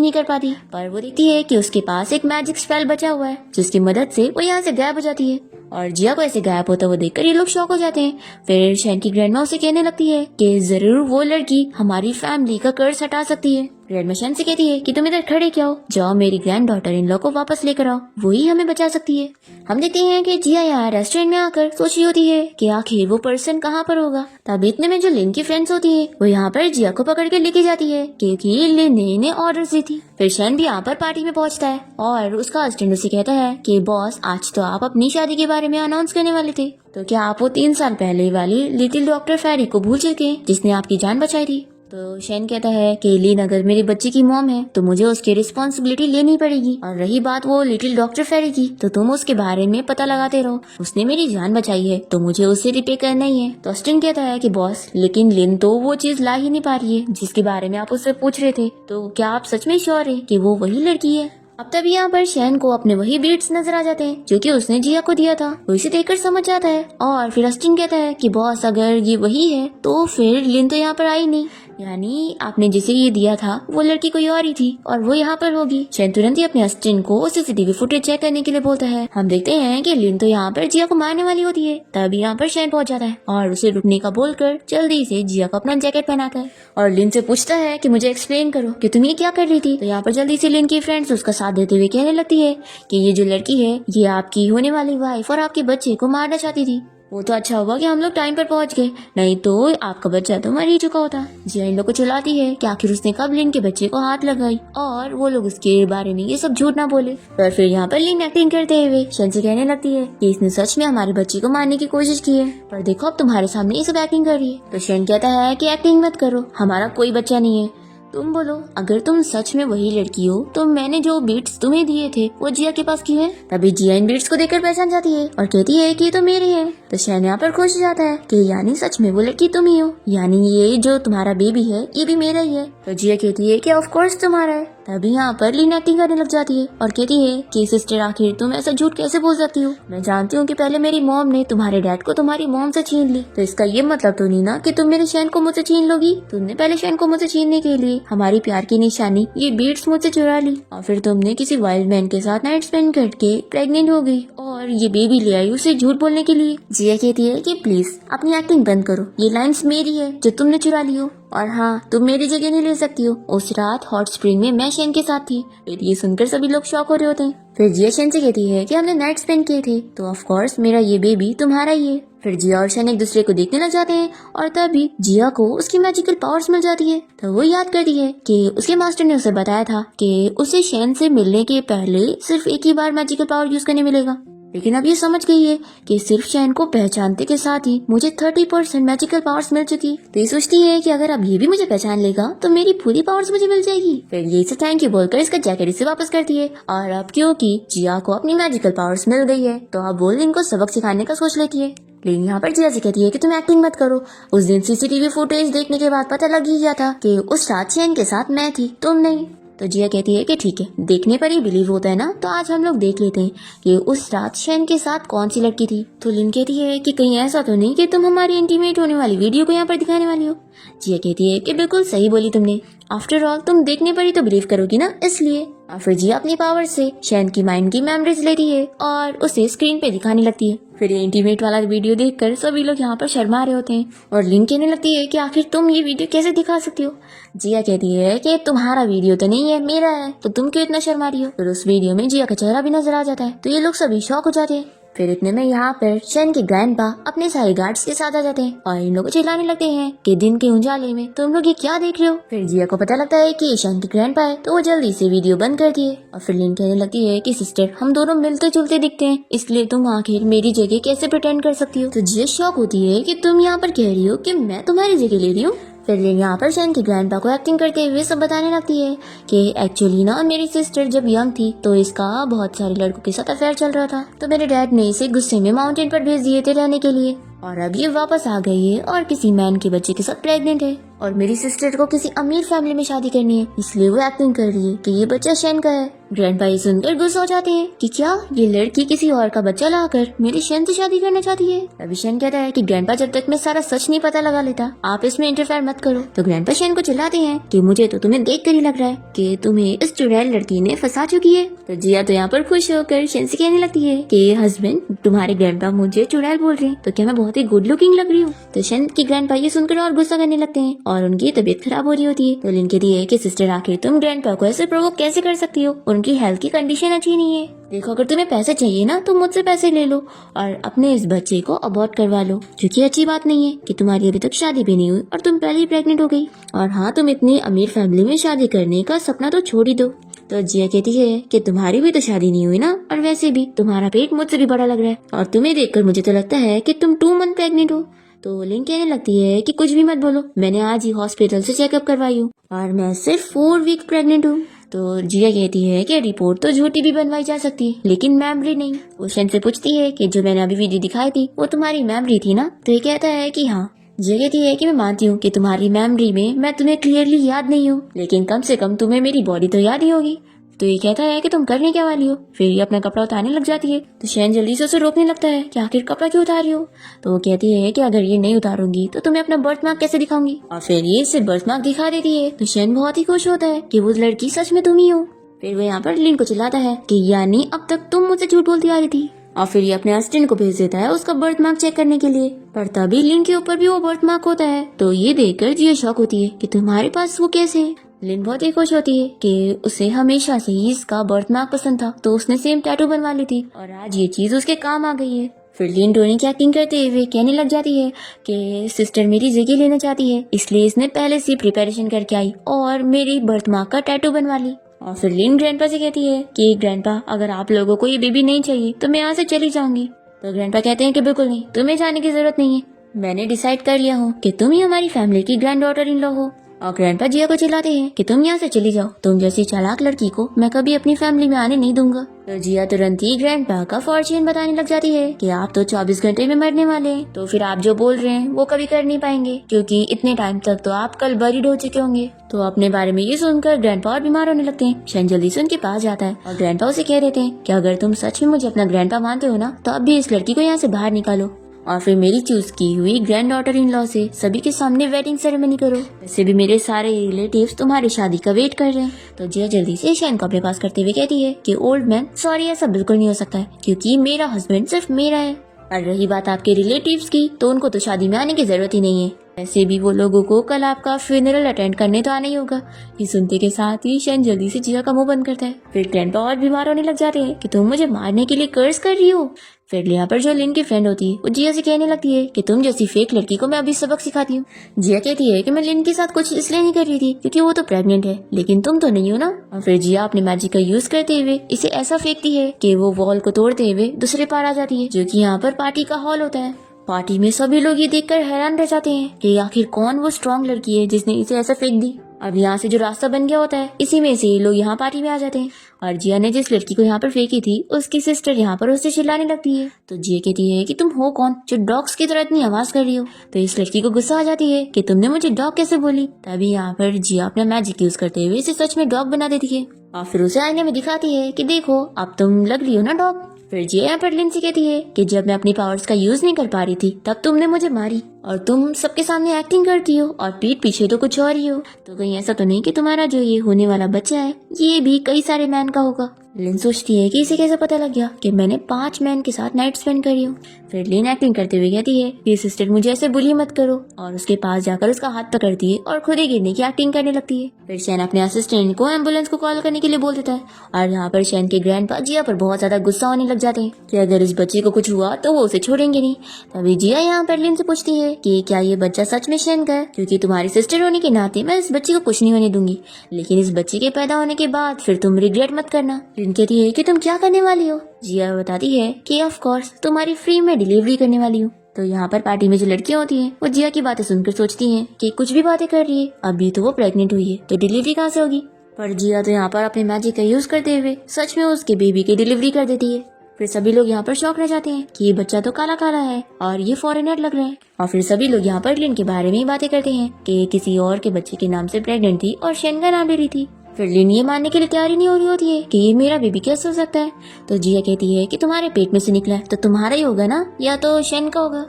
नहीं कर पाती। पर वो देखती है कि उसके पास एक मैजिक स्पेल बचा हुआ है जिसकी मदद से वो यहाँ से गायब हो जाती है। और जिया को ऐसे गायब होता वो देखकर ये लोग शॉक हो जाते हैं। फिर शेन की ग्रैंडमा उसे कहने लगती है कि जरूर वो लड़की हमारी फैमिली का कर्ज हटा सकती है। ग्रैंडमा शेन से कहती है कि तुम इधर खड़े क्या हो, जाओ मेरी ग्रैंड डॉटर इन लॉ को वापस लेकर आओ, वही हमें बचा सकती है। हम देखते हैं कि जिया यहाँ रेस्टोरेंट में आकर सोच रही होती है कि आखिर वो पर्सन कहाँ पर होगा। तब इतने में जो लिन की फ्रेंड्स होती है वो यहाँ पर जिया को पकड़ के लेके जाती है क्योंकि लिन ने इन्हें ऑर्डर दी थी। फिर शेन भी यहाँ पर पार्टी में पहुँचता है और उसका असिस्टेंट उसे कहता है कि बॉस आज तो आप अपनी शादी के बारे में अनाउंस करने वाले थे, तो क्या आप वो 3 साल पहले वाली लिटिल डॉक्टर फेरी को भूल चुके जिसने आपकी जान बचाई थी। तो शेन कहता है कि लिन अगर मेरे बच्चे की मॉम है तो मुझे उसकी रिस्पॉन्सिबिलिटी लेनी पड़ेगी, और रही बात वो लिटिल डॉक्टर फेरी की तो तुम उसके बारे में पता लगाते रहो, उसने मेरी जान बचाई है तो मुझे उससे रिपे करना ही है। तो अस्टिन कहता है कि बॉस लेकिन लिन तो वो चीज ला ही नहीं पा रही है जिसके बारे में आप उससे पूछ रहे थे, तो क्या आप सच में श्योर है कि वो वही लड़की है। अब तभी यहाँ पर शेन को अपने वही बीट्स नजर आ जाते हैं जो कि उसने जिया को दिया था। वो इसे देखकर समझ जाता है और फिर अस्टिन कहता है कि बॉस अगर ये वही है तो फिर लिन तो यहाँ पर आई नहीं, यानी आपने जिसे ये दिया था वो लड़की कोई और ही थी और वो यहाँ पर होगी। शेन तुरंत ही अपने असिस्टेंट को सीसीटीवी फुटेज चेक करने के लिए बोलता है। हम देखते हैं कि लिन तो यहाँ पर जिया को मारने वाली होती है। तभी यहाँ पर शेन पहुंच जाता है और उसे रुकने का बोलकर जल्दी से जिया को अपना जैकेट पहनाता है और लिन से पूछता है कि मुझे एक्सप्लेन करो कि तुम ये क्या कर रही थी। तो यहाँ पर जल्दी से लिन की फ्रेंड्स उसका साथ देते हुए कहने लगती है कि ये जो लड़की है ये आपकी होने वाली वाइफ और आपके बच्चे को मारना चाहती थी। वो तो अच्छा हुआ कि हम लोग टाइम पर पहुंच गए, नहीं तो आपका बच्चा तो मर ही चुका होता। जिया इन लोग को चिल्लाती है कि आखिर उसने कब लिन के बच्चे को हाथ लगाई और वो लोग उसके बारे में ये सब झूठ ना बोले। पर फिर यहाँ पर लिन एक्टिंग करते हुए शेन से कहने लगती है कि इसने सच में हमारे बच्चे को मारने की कोशिश की है, पर देखो अब तुम्हारे सामने ये सब एक्टिंग कर रही है। तो शेन कहता है कि एक्टिंग मत करो, हमारा कोई बच्चा नहीं है, तुम बोलो अगर तुम सच में वही लड़की हो तो मैंने जो बीट्स तुम्हें दिए थे वो जिया के पास क्यों है। तभी जिया इन बीट्स को देखकर पहचान जाती है और कहती है कि ये तो मेरे हैं। तो शेन यहाँ पर खुश हो जाता है कि यानी सच में वो लड़की तुम ही हो, यानी ये जो तुम्हारा बेबी है ये भी मेरा ही है। तो जिया कहती है कि ऑफ कोर्स तुम्हारा है। तभी यहाँ पर लिन एक्टिंग करने लग जाती है और कहती है कि सिस्टर आखिर तुम ऐसा झूठ कैसे बोल सकती हो, मैं जानती हूँ कि पहले मेरी मॉम ने तुम्हारे डैड को तुम्हारी मॉम से छीन ली, तो इसका ये मतलब तो नहीं ना कि तुम मेरे शेन को मुझसे छीन लोगी। तुमने पहले शेन को मुझसे छीनने के लिए हमारी प्यार की निशानी ये बीट्स मुझसे चुरा ली और फिर तुमने किसी वाइल्ड मैन के साथ नाइट स्पेंड करके प्रेग्नेंट हो गई और ये बेबी ले आई उसे झूठ बोलने के लिए। जिया कहती है कि प्लीज अपनी एक्टिंग बंद करो, ये लाइन्स मेरी है जो तुमने चुरा ली हो, और हाँ तुम मेरी जगह नहीं ले सकती हो। उस रात हॉट स्प्रिंग में मैं शेन के साथ थी। फिर ये सुनकर सभी लोग शॉक हो रहे होते हैं। फिर जिया शेन से कहती है कि हमने नाइट स्पेंड किए थे तो ऑफ कोर्स मेरा ये बेबी तुम्हारा ही है। फिर जिया और शेन एक दूसरे को देखने लग जाते हैं और तभी जिया को उसकी मैजिकल पावर्स मिल जाती है। तो वो याद करती है कि उसके मास्टर ने उसे बताया था कि उसे शेन से मिलने के पहले सिर्फ एक ही बार मैजिकल पावर यूज करने मिलेगा, लेकिन अब ये समझ गई है कि सिर्फ शेन को पहचानते के साथ ही मुझे 30% मैजिकल पावर्स मिल चुकी। तो ये सोचती है कि अगर अब ये भी मुझे पहचान लेगा तो मेरी पूरी पावर्स मुझे मिल जाएगी। फिर ये से थैंक यू बोलकर इसका जैकेट इसे वापस करती है और अब क्योंकि जिया को अपनी मैजिकल पावर्स मिल गई है तो अब वो लिन को सबक सिखाने का सोच लेती है। लेकिन यहाँ पर जिया से कहती है कि तुम एक्टिंग मत करो, उस दिन सीसीटीवी फुटेज देखने के बाद पता लग ही गया था कि उस रात शेन के साथ मैं थी, तुम नहीं। तो जिया कहती है कि ठीक है, देखने पर ही बिलीव होता है ना, तो आज हम लोग देख लेते हैं कि उस रात शेन के साथ कौन सी लड़की थी। तो लिन कहती है कि कहीं ऐसा तो नहीं कि तुम हमारी इंटीमेट होने वाली वीडियो को यहाँ पर दिखाने वाली हो। जिया कहती है कि बिल्कुल सही बोली तुमने, आफ्टर ऑल तुम देखने पर ही तो बिलीव करोगी ना, इसलिए। और फिर जिया अपनी पावर से शेन की माइंड की मेमोरीज लेती है और उसे स्क्रीन पे दिखाने लगती है। फिर ये इंटीमेट वाला वीडियो देखकर सभी लोग यहाँ पर शर्मा रहे होते हैं और लिन कहने लगती है कि आखिर तुम ये वीडियो कैसे दिखा सकती हो। जिया कहती है कि तुम्हारा वीडियो तो नहीं है, मेरा है, तो तुम क्यों इतना शर्मा रही हो। फिर उस वीडियो में जिया का चेहरा भी नजर आ जाता है तो ये लोग सभी शॉक हो जाते हैं। फिर इतने में यहाँ पर शेन के ग्रैंडपा अपने सारे गार्ड्स के साथ आ जाते हैं और इन लोगों को चिल्लाने लगते हैं कि दिन के उजाले में तुम लोग ये क्या देख रहे हो। फिर जिया को पता लगता है कि शेन के ग्रैंडपा है तो वो जल्दी से वीडियो बंद कर दिए और फिर लिन कहने लगती है कि सिस्टर हम दोनों मिलते जुलते दिखते हैं, इसलिए तुम आखिर मेरी जगह कैसे प्रिटेंड कर सकती हो। तो जिया शॉक होती है कि तुम यहाँ पर कह रही हो कि मैं तुम्हारी जगह ले रही हूँ। फिर लिन यहाँ पर शन की ग्रैंडपा को एक्टिंग करते हुए सब बताने लगती है कि एक्चुअली ना मेरी सिस्टर जब यंग थी तो इसका बहुत सारे लड़कों के साथ अफेयर चल रहा था, तो मेरे डैड ने इसे गुस्से में माउंटेन पर भेज दिए थे रहने के लिए, और अब ये वापस आ गई है और किसी मैन के बच्चे के साथ प्रेग्नेंट है, और मेरी सिस्टर को किसी अमीर फैमिली में शादी करनी है, इसलिए वो एक्टिंग कर रही है कि ये बच्चा शन का है। ग्रैंडपा ये सुनकर गुस्सा हो जाते हैं कि क्या ये लड़की किसी और का बच्चा लाकर मेरे शन से शादी करना चाहती है। अभी शन कहता है कि ग्रैंडपा जब तक मैं सारा सच नहीं पता लगा लेता आप इसमें इंटरफेयर मत करो। तो ग्रैंडपा शन को चिल्लाते हैं कि मुझे तो तुम्हें देख कर ही लग रहा है कि तुम्हें इस चुड़ैल लड़की ने फंसा चुकी है। तो जिया तो यहाँ पर खुश होकर शन से कहने लगती है कि हस्बैंड तुम्हारे ग्रैंडपा मुझे चुड़ैल बोल रहे हैं, तो क्या मैं बहुत ही गुड लुकिंग लग रही हूँ। तो शन की ग्रैंडपा ये सुनकर और गुस्सा करने लगते हैं और उनकी तबीयत खराब हो रही होती है। तो लिन कहती है कि सिस्टर आखिर तुम ग्रैंडपा को ऐसे प्रोवोक कैसे कर सकती हो, उनकी हेल्थ की कंडीशन अच्छी नहीं है। देखो अगर तुम्हें पैसे चाहिए ना तो मुझसे पैसे ले लो और अपने इस बच्चे को अबॉर्ट करवा लो, क्योंकि अच्छी बात नहीं है कि तुम्हारी अभी तक शादी भी नहीं हुई और तुम पहले ही प्रेग्नेंट हो गई। और हाँ, तुम इतनी अमीर फैमिली में शादी करने का सपना तो छोड़ ही दो। तो जिया कहती है कि तुम्हारी भी तो शादी नहीं हुई ना, और वैसे भी तुम्हारा पेट मुझसे भी बड़ा लग रहा है और तुम्हें देखकर मुझे तो लगता है कि तुम 2 मंथ प्रेग्नेंट हो। तो लिन कहने लगती है कि कुछ भी मत बोलो, मैंने आज ही हॉस्पिटल से चेकअप करवाई हूँ और मैं सिर्फ 4 वीक प्रेग्नेंट हूँ। तो जिया कहती है कि रिपोर्ट तो झूठी भी बनवाई जा सकती है लेकिन मेमोरी नहीं। वो शन से पूछती है कि जो मैंने अभी वीडियो दिखाई थी वो तुम्हारी मेमोरी थी ना। तो ये कहता है कि हाँ। जिया कहती है कि मैं मानती हूँ कि तुम्हारी मेमोरी में मैं तुम्हें क्लियरली याद नहीं हूँ, लेकिन कम से कम तुम्हें मेरी बॉडी तो याद ही होगी। तो ये कहता है कि तुम करने क्या वाली हो। फिर ये अपना कपड़ा उतारने लग जाती है। तो शैन जल्दी से उसे रोकने लगता है कि आखिर कपड़ा क्यों उतार रही हो। तो वो कहती है कि अगर ये नहीं उतारूंगी तो तुम्हें अपना बर्थ मार्क कैसे दिखाऊंगी, और फिर ये इसे बर्थ मार्क दिखा देती है। तो शैन बहुत ही खुश होता है कि वो लड़की सच में तुम ही हो। फिर वो यहाँ पर लिन को चिल्लाता है कि यानी अब तक तुम मुझसे झूठ बोलती आ रही थी, और फिर ये अपने असिस्टेंट को भेज देता है उसका बर्थ मार्क चेक करने के लिए। पर तभी लिन के ऊपर भी वो बर्थ मार्क होता है। तो ये देखकर जिया शॉक होती है कि तुम्हारे पास वो कैसे है। लिन बहुत ही खुश होती है कि उसे हमेशा से ही इसका बर्थ मार्क पसंद था, तो उसने सेम टैटू बनवा ली थी और आज ये चीज उसके काम आ गई है। फिर लिन टोनी की एक्टिंग करते हुए कहने लग जाती है कि सिस्टर मेरी जगह लेना चाहती है, इसलिए इसने पहले से प्रिपरेशन करके आई और मेरी बर्थ मार्क का टैटू बनवा ली। और फिर लिन ग्रैंडपा से कहती है कि ग्रैंडपा अगर आप लोगों को ये बेबी नहीं चाहिए तो मैं यहाँ से चली जाऊंगी। तो ग्रैंडपा कहते हैं कि बिल्कुल नहीं, तुम्हें जाने की जरूरत नहीं है, मैंने डिसाइड कर लिया हूँ कि तुम ही हमारी फैमिली की ग्रैंड डॉटर इन लॉ हो। और ग्रैंडपा जिया को चिल्लाते हैं कि तुम यहाँ से चली जाओ, तुम जैसी चालाक लड़की को मैं कभी अपनी फैमिली में आने नहीं दूंगा। तो जिया तुरंत ही ग्रैंडपा का फॉर्च्यून बताने लग जाती है कि आप तो 24 घंटे में मरने वाले हैं, तो फिर आप जो बोल रहे हैं वो कभी कर नहीं पाएंगे, क्योंकि इतने टाइम तक तो आप कल बरीड हो चुके होंगे। तो अपने बारे में ये सुनकर ग्रैंडपा और बीमार होने लगते हैं। शन जल्दी से उनके पास जाता है और ग्रैंडपा उसे कह देते हैं कि अगर तुम सच में मुझे अपना ग्रैंडपा मानते हो ना तो अब भी इस लड़की को यहाँ से बाहर निकालो और फिर मेरी चूज की हुई ग्रैंड डॉटर इन लॉ से सभी के सामने वेडिंग सेरेमनी करो। वैसे भी मेरे सारे रिलेटिव्स तुम्हारी शादी का वेट कर रहे हैं। तो जिया जल्दी से शैन को अपने पास करते हुए कहती है कि ओल्ड मैन सॉरी, ऐसा बिल्कुल नहीं हो सकता है क्योंकि मेरा हस्बैंड सिर्फ मेरा है, और रही बात आपके रिलेटिव्स की तो उनको तो शादी में आने की जरूरत ही नहीं है, वैसे भी वो लोगों को कल आपका फ्यूनरल अटेंड करने तो आना ही होगा। ये सुनते के साथ ही शैन जल्दी से जिया का मुंह बंद करता है। फिर ग्रैंडपा और बीमार होने लग जाते हैं कि तुम मुझे मारने के लिए कर्ज कर रही हो। फिर यहाँ पर जो लिन की फ्रेंड होती है वो जिया से कहने लगती है कि तुम जैसी फेक लड़की को मैं अभी सबक सिखाती हूँ। जिया कहती है कि मैं लिन के साथ कुछ इसलिए नहीं कर रही थी क्योंकि वो तो प्रेग्नेंट है, लेकिन तुम तो नहीं हो ना। और फिर जिया अपने मैजिक का यूज करते हुए इसे ऐसा फेंकती है कि वो वॉल को तोड़ते हुए दूसरे पार आ जाती है, जो कि यहाँ पर पार्टी का हॉल होता है। पार्टी में सभी लोग ये देखकर हैरान रह जाते हैं कि आखिर कौन वो स्ट्रॉन्ग लड़की है जिसने इसे ऐसा फेंक दी। अब यहाँ से जो रास्ता बन गया होता है इसी में से लोग यहाँ पार्टी में आ जाते हैं, और जिया ने जिस लड़की को यहाँ पर फेंकी थी उसकी सिस्टर यहाँ पर उससे चिल्लाने लगती है। तो जिया कहती है कि तुम हो कौन जो डॉग्स की तरह इतनी आवाज कर रही हो। तो इस लड़की को गुस्सा आ जाती है कि तुमने मुझे डॉग कैसे बोली। तभी यहाँ पर जिया अपना मैजिक यूज करते हुए इसे सच में डॉग बना देती है और फिर उसे आईने में दिखाती है कि देखो अब तुम लग रही हो ना डॉग। फिर जिया यहाँ पर लिन से कहती है कि जब मैं अपनी पावर्स का यूज नहीं कर पा रही थी तब तुमने मुझे मारी, और तुम सबके सामने एक्टिंग करती हो और पीठ पीछे तो कुछ और ही हो। तो कहीं ऐसा तो नहीं कि तुम्हारा जो ये होने वाला बच्चा है ये भी कई सारे मैन का होगा। लिन सोचती है कि इसे कैसे पता लग गया कि मैंने 5 मैन के साथ नाइट स्पेंड करी हूँ। फिर लिन एक्टिंग करते हुए कहती है कि सिस्टर मुझे ऐसे बुली मत करो, और उसके पास जाकर उसका हाथ पकड़ती है और खुद ही गिरने की एक्टिंग करने लगती है। फिर शैन अपने असिस्टेंट को एम्बुलेंस को कॉल करने के लिए बोल देता है, और यहाँ पर शैन के ग्रैंडपा जिया पर बहुत ज्यादा गुस्सा होने लग जाते हैं कि अगर इस बच्चे को कुछ हुआ तो वो उसे छोड़ेंगे नहीं। तभी जिया यहाँ पर लिन से पूछती है कि क्या ये बच्चा सच में शैन का है, क्योंकि तुम्हारी सिस्टर होने के नाते मैं इस बच्चे को कुछ नहीं होने दूंगी, लेकिन इस बच्चे के पैदा होने के बाद फिर तुम रिग्रेट मत करना। लिन कहती है कि तुम क्या करने वाली हो। जिया बताती है कि ऑफ कोर्स तुम्हारी फ्री में डिलीवरी करने वाली हूँ। तो यहाँ पर पार्टी में जो लड़कियां होती हैं वो जिया की बातें सुनकर सोचती हैं कि कुछ भी बातें कर रही है, अभी तो वो प्रेग्नेंट हुई है तो डिलीवरी कहाँ से होगी। पर जिया तो यहाँ पर अपने मैजिक का यूज करते हुए सच में उसके बेबी की डिलीवरी कर देती है। फिर सभी लोग यहाँ पर शौक रह जाते हैं कि ये बच्चा तो काला काला है और ये फॉरेनर लग रहा है। और फिर सभी लोग यहाँ पर लिन के बारे में ही बातें करते हैं कि किसी और के बच्चे के नाम से प्रेग्नेंट थी और शेन का नाम ले रही थी। फिर लिन ये मानने के लिए तैयार ही नहीं हो रही होती है कि ये मेरा बेबी कैसे हो सकता है। तो जिया कहती है कि तुम्हारे पेट में से निकला है तो तुम्हारा ही होगा ना, या तो शेन का होगा।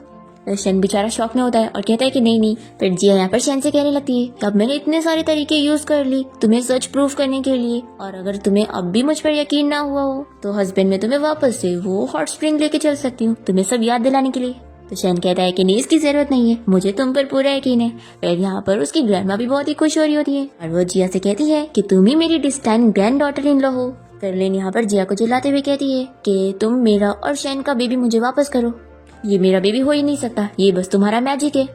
तो शेन बेचारा शौक में होता है और कहता है कि नहीं नहीं। फिर जिया यहाँ पर शेन से कहने लगती है कि अब मैंने इतने सारे तरीके यूज कर ली तुम्हें सच प्रूफ करने के लिए, और अगर तुम्हें अब भी मुझ पर यकीन ना हुआ हो तो हस्बैंड में तुम्हें वापस से वो हॉट स्प्रिंग लेके चल सकती हूँ तुम्हें सब याद दिलाने के लिए। तो शेन कहता है कि नहीं, इसकी जरूरत नहीं है, मुझे तुम पर पूरा यकीन है। फिर यहाँ पर उसकी ग्रैंडमा भी बहुत ही खुश हो रही होती है और वो जिया से कहती है कि तुम ही मेरी distant grand daughter in law हो। फिर लिन यहाँ पर जिया को चिल्लाते हुए कहती है कि तुम मेरा और शेन का बेबी मुझे वापस करो, ये मेरा बेबी हो ही नहीं सकता, ये बस तुम्हारा मैजिक है।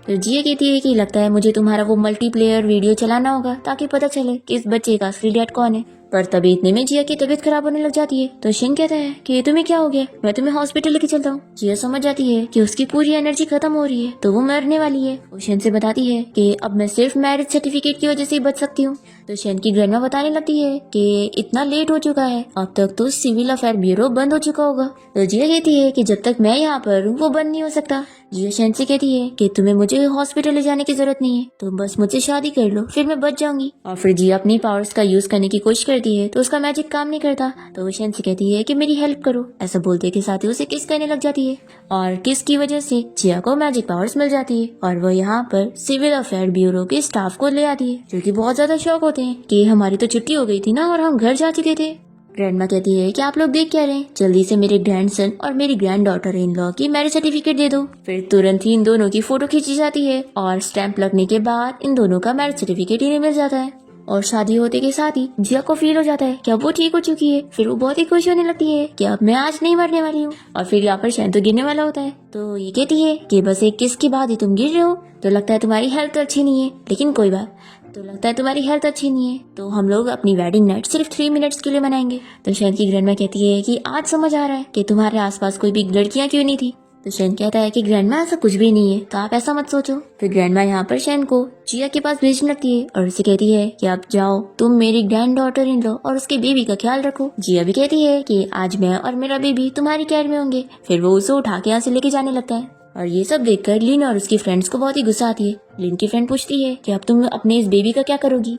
तो जिया कहती है कि लगता है मुझे तुम्हारा वो मल्टीप्लेयर वीडियो चलाना होगा ताकि पता चले कि इस बच्चे का असली डैड कौन है। पर तभी इतने में जिया की तबीयत खराब होने लग जाती है। तो शेन कहता है कि तुम्हें क्या हो गया, मैं तुम्हें हॉस्पिटल लेके चलता हूँ। जिया समझ जाती है कि उसकी पूरी एनर्जी खत्म हो रही है तो वो मरने वाली है। वो शेन से बताती है कि अब मैं सिर्फ मैरिज सर्टिफिकेट की वजह से ही बच सकती हूँ। तो शेन की ग्रैंडमा बताने लगती है कि इतना लेट हो चुका है, अब तक तो सिविल अफेयर ब्यूरो बंद हो चुका होगा। तो जिया कहती है कि जब तक मैं यहाँ पर हूँ वो बंद नहीं हो सकता। जिया शेन से कहती है कि तुम्हें मुझे हॉस्पिटल ले जाने की जरूरत नहीं है, तुम बस मुझसे शादी कर लो फिर मैं बच जाऊंगी। और फिर जिया अपनी पावर्स का यूज करने की कोशिश करती है तो उसका मैजिक काम नहीं करता। तो वो शेन से कहती है कि मेरी हेल्प करो। ऐसा बोलते के साथ ही उसे किस करने लग जाती है और किस की वजह से जिया को मैजिक पावर्स मिल जाती है और वो यहाँ पर सिविल अफेयर ब्यूरो के स्टाफ को ले आती है जो कि बहुत ज्यादा शौक होते हैं कि हमारी तो छुट्टी हो गई थी ना और हम घर जा चुके थे। ग्रैंडमा कहती है कि आप लोग देख क्या रहे हैं, जल्दी से मेरे ग्रैंडसन और मेरी ग्रैंड डॉटर इन लॉ की मैरिज सर्टिफिकेट दे दो। फिर तुरंत ही इन दोनों की फोटो खींची जाती है और स्टैंप लगने के बाद इन दोनों का मैरिज सर्टिफिकेट इन्हें मिल जाता है। और शादी होते के साथ ही जिया को फील हो जाता है कि अब वो ठीक हो चुकी है। फिर वो बहुत ही खुश होने लगती है कि अब मैं आज नहीं मरने वाली हूँ। और फिर यहाँ पर शेन तो गिरने वाला होता है तो ये कहती है कि बस एक किस के बाद ही तुम गिर रहे हो, तो लगता है तुम्हारी हेल्थ अच्छी नहीं है, लेकिन कोई बात, तो लगता है तुम्हारी हेल्थ अच्छी नहीं है तो हम लोग अपनी वेडिंग नाइट सिर्फ 3 मिनट्स के लिए मनाएंगे। तो शेन की ग्रैंडमा कहती है कि आज समझ आ रहा है कि तुम्हारे आसपास कोई भी लड़कियां क्यों नहीं थी। तो शेन कहता है कि ग्रैंडमा ऐसा कुछ भी नहीं है तो आप ऐसा मत सोचो। फिर ग्रैंडमा यहाँ पर शेन को जिया के पास भेजने लगती है और उसे कहती है कि आप जाओ, तुम मेरी ग्रैंड डॉटर इन लो और उसके बेबी का ख्याल रखो। जिया भी कहती है कि आज मैं और मेरा बेबी तुम्हारी केयर में होंगे। फिर वो उसे उठा के यहाँ से लेके जाने लगता है और ये सब देखकर लिन और उसकी फ्रेंड्स को बहुत ही गुस्सा आती है। लिन की फ्रेंड पूछती है कि अब तुम अपने इस बेबी का क्या करोगी।